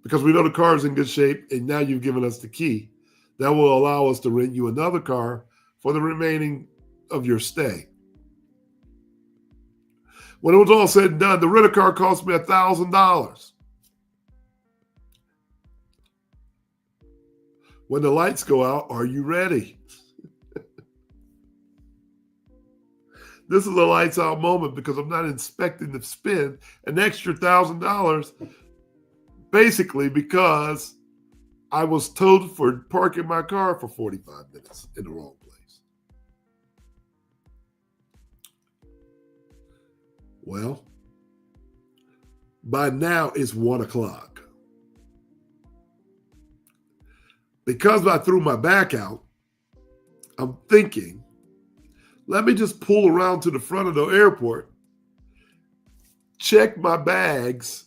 Because we know the car is in good shape and now you've given us the key. That will allow us to rent you another car for the remaining of your stay. When it was all said and done, the rental car cost me $1,000. When the lights go out, are you ready? This is a lights out moment because I'm not expecting to spend an extra $1,000 basically because I was told for parking my car for 45 minutes in the wrong place. Well, by now it's 1 o'clock. Because I threw my back out, I'm thinking, let me just pull around to the front of the airport, check my bags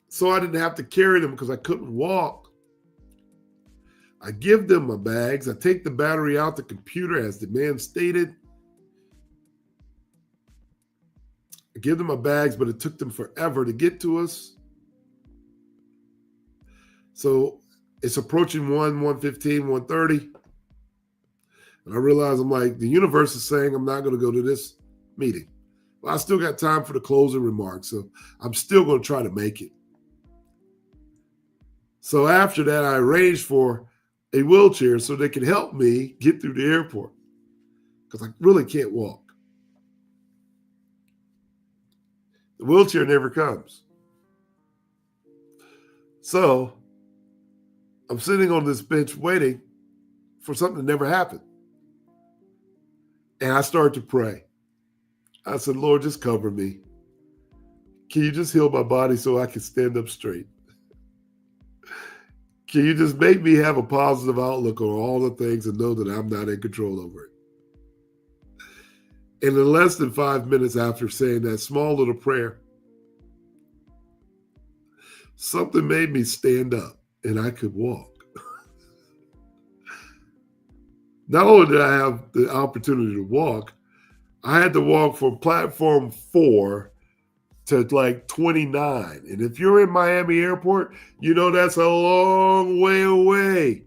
so I didn't have to carry them because I couldn't walk. I give them my bags. I take the battery out the computer as the man stated. I give them my bags, but it took them forever to get to us. So it's approaching 1:15, 1:30. And I realize I'm like, the universe is saying I'm not going to go to this meeting. But I still got time for the closing remarks, so I'm still going to try to make it. So after that, I arranged for a wheelchair so they could help me get through the airport because I really can't walk. The wheelchair never comes. So I'm sitting on this bench waiting for something that never happened. And I started to pray. I said, Lord, just cover me. Can you just heal my body so I can stand up straight? Can you just make me have a positive outlook on all the things and know that I'm not in control over it? And in less than 5 minutes after saying that small little prayer, something made me stand up and I could walk. Not only did I have the opportunity to walk, I had to walk from platform 4 to like 29. And if you're in Miami Airport, you know that's a long way away.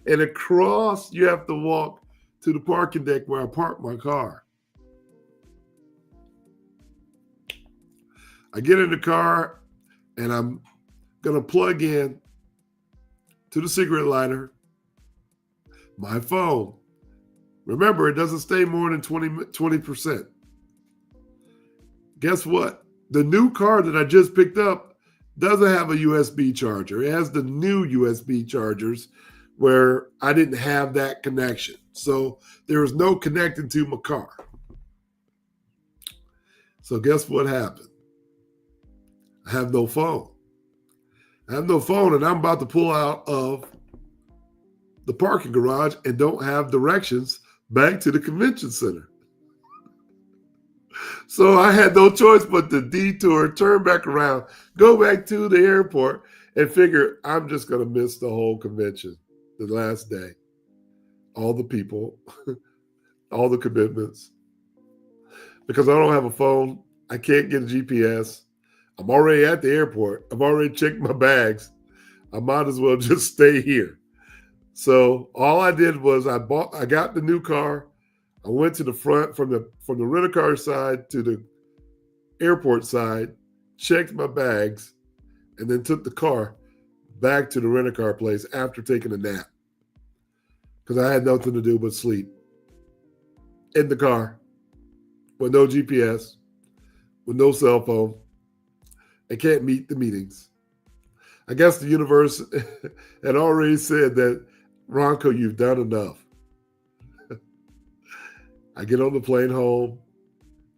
And across, you have to walk to the parking deck where I parked my car. I get in the car and I'm going to plug in to the cigarette lighter my phone. Remember, it doesn't stay more than 20%. Guess what? The new car that I just picked up doesn't have a USB charger. It has the new USB chargers where I didn't have that connection. So there was no connecting to my car. So guess what happened? I have no phone. I have no phone, and I'm about to pull out of the parking garage and don't have directions back to the convention center. So I had no choice but to detour, turn back around, go back to the airport, and figure I'm just going to miss the whole convention, the last day. All the people, all the commitments. Because I don't have a phone, I can't get a GPS. I'm already at the airport. I've already checked my bags. I might as well just stay here. So all I did was I got the new car. I went to the front from the rental car side to the airport side, checked my bags, and then took the car back to the rental car place after taking a nap. Because I had nothing to do but sleep. In the car, with no GPS, with no cell phone. I can't meet the meetings. I guess the universe had already said that, Ronco, you've done enough. I get on the plane home.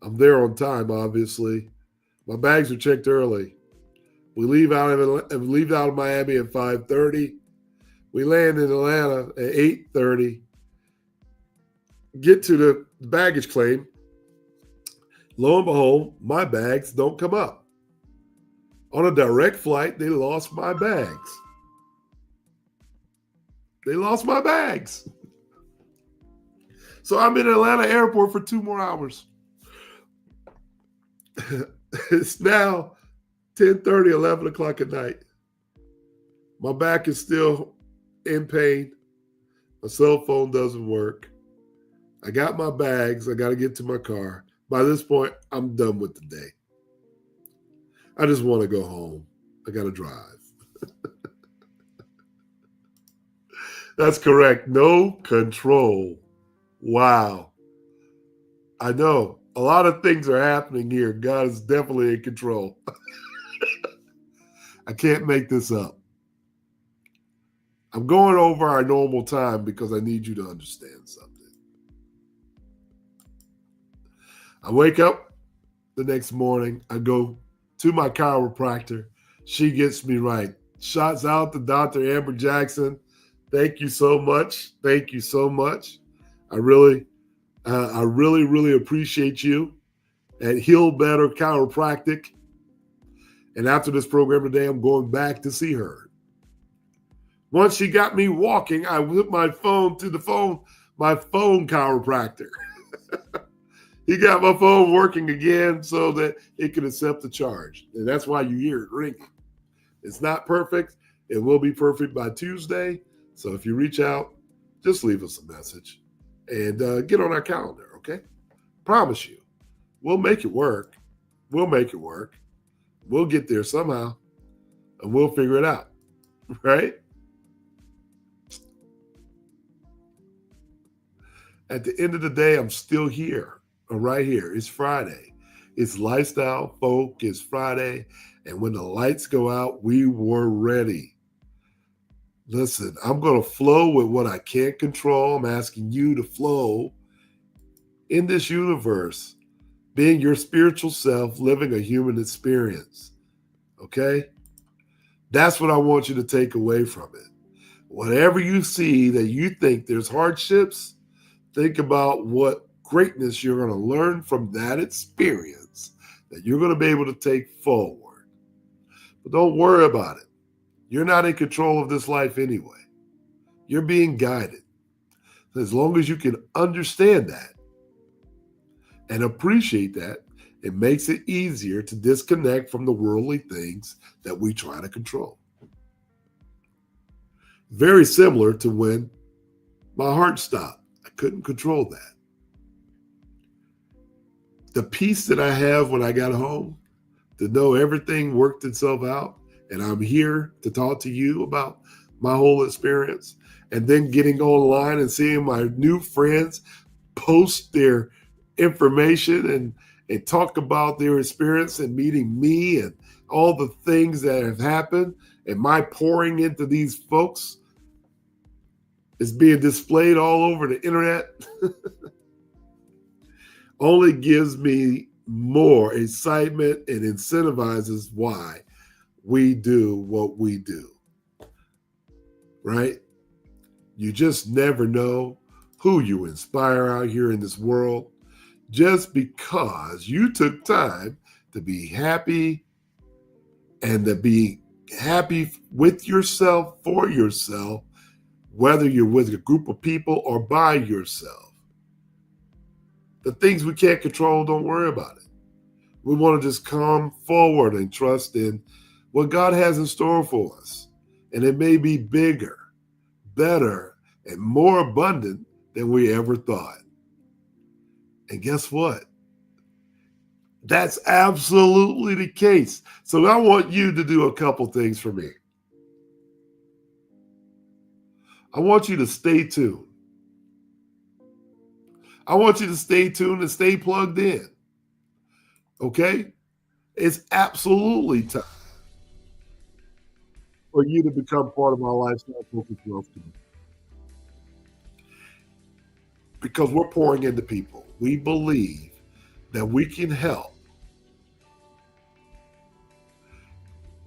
I'm there on time, obviously. My bags are checked early. We leave out of Miami at 5:30. We land in Atlanta at 8:30. Get to the baggage claim. Lo and behold, my bags don't come up. On a direct flight, they lost my bags. They lost my bags. So I'm in Atlanta airport for 2 more hours. It's now 10:30, 11 o'clock at night. My back is still in pain. My cell phone doesn't work. I got my bags. I got to get to my car. By this point, I'm done with the day. I just want to go home. I got to drive. That's correct. No control. Wow. I know a lot of things are happening here. God is definitely in control. I can't make this up. I'm going over our normal time because I need you to understand something. I wake up the next morning. I go to my chiropractor. She gets me right. Shouts out to Dr. Amber Jackson. Thank you so much. Thank you so much. I really appreciate you at Heal Better Chiropractic. And after this program today, I'm going back to see her. Once she got me walking, I put my phone to my phone chiropractor. He got my phone working again so that it can accept the charge. And that's why you hear it ringing. It's not perfect. It will be perfect by Tuesday. So if you reach out, just leave us a message and get on our calendar, okay? Promise you, we'll make it work. We'll make it work. We'll get there somehow, and we'll figure it out, right? At the end of the day, I'm still here, right here. It's Friday. It's Lifestyle Focus Friday, and when the lights go out, we were ready. Listen, I'm going to flow with what I can't control. I'm asking you to flow in this universe, being your spiritual self, living a human experience. Okay? That's what I want you to take away from it. Whatever you see that you think there's hardships, think about what greatness you're going to learn from that experience that you're going to be able to take forward. But don't worry about it. You're not in control of this life anyway. You're being guided. As long as you can understand that and appreciate that, it makes it easier to disconnect from the worldly things that we try to control. Very similar to when my heart stopped. I couldn't control that. The peace that I have when I got home, to know everything worked itself out, and I'm here to talk to you about my whole experience, and then getting online and seeing my new friends post their information and talk about their experience and meeting me and all the things that have happened, and my pouring into these folks is being displayed all over the internet, only gives me more excitement and incentivizes why we do what we do, right? You just never know who you inspire out here in this world just because you took time to be happy and to be happy with yourself, for yourself, whether you're with a group of people or by yourself. The things we can't control, don't worry about it. We want to just come forward and trust in what God has in store for us. And it may be bigger, better, and more abundant than we ever thought. And guess what? That's absolutely the case. So I want you to do a couple things for me. I want you to stay tuned. I want you to stay tuned and stay plugged in. Okay? It's absolutely time for you to become part of my Lifestyle Focus Wealth team. Because we're pouring into people. We believe that we can help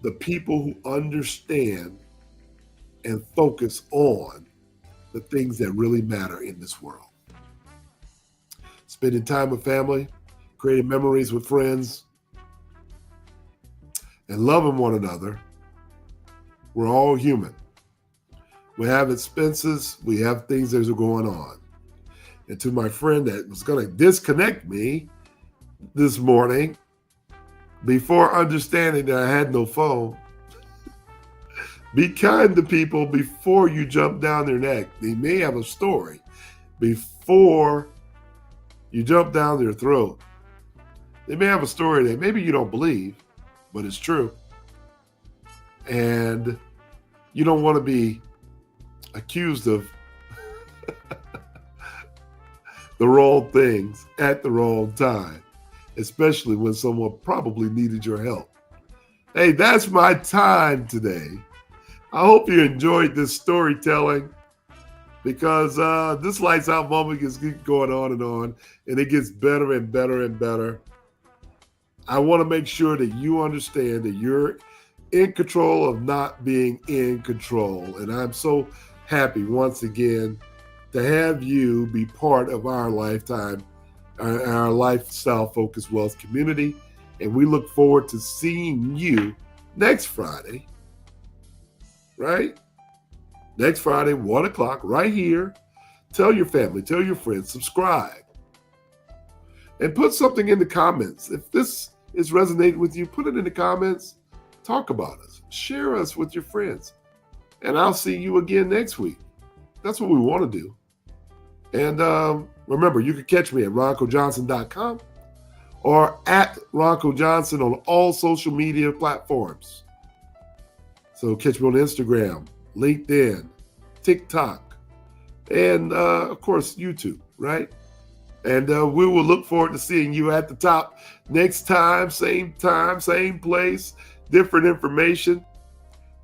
the people who understand and focus on the things that really matter in this world. Spending time with family, creating memories with friends, and loving one another. We're all human. We have expenses. We have things that are going on. And to my friend that was going to disconnect me this morning before understanding that I had no phone, be kind to people before you jump down their neck. They may have a story before you jump down their throat. They may have a story that maybe you don't believe, but it's true. And you don't want to be accused of the wrong things at the wrong time, especially when someone probably needed your help. Hey, that's my time today. I hope you enjoyed this storytelling, because this lights out moment is going on, and it gets better and better and better. I want to make sure that you understand that you're in control of not being in control. And I'm so happy once again to have you be part of our lifetime, our lifestyle focused wealth community. And we look forward to seeing you next Friday, right? Next Friday, 1 o'clock, right here. Tell your family, tell your friends, subscribe. And put something in the comments. If this is resonating with you, put it in the comments. Talk about us. Share us with your friends. And I'll see you again next week. That's what we want to do. And remember, you can catch me at roncojohnson.com or at Ronco Johnson on all social media platforms. So catch me on Instagram, LinkedIn, TikTok, and of course, YouTube, right? And we will look forward to seeing you at the top next time, same place, different information.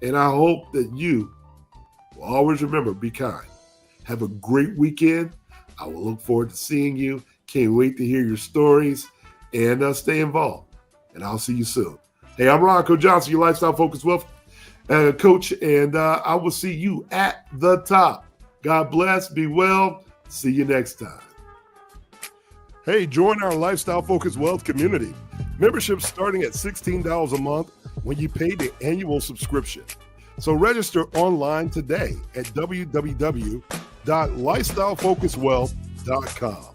And I hope that you will always remember, be kind. Have a great weekend. I will look forward to seeing you. Can't wait to hear your stories, and stay involved. And I'll see you soon. Hey, I'm Ronco Johnson, your lifestyle focused wealth coach, and I will see you at the top. God bless. Be well. See you next time. Hey, join our lifestyle focused wealth community. Membership starting at $16 a month when you pay the annual subscription. So register online today at www.lifestylefocusedwealth.com.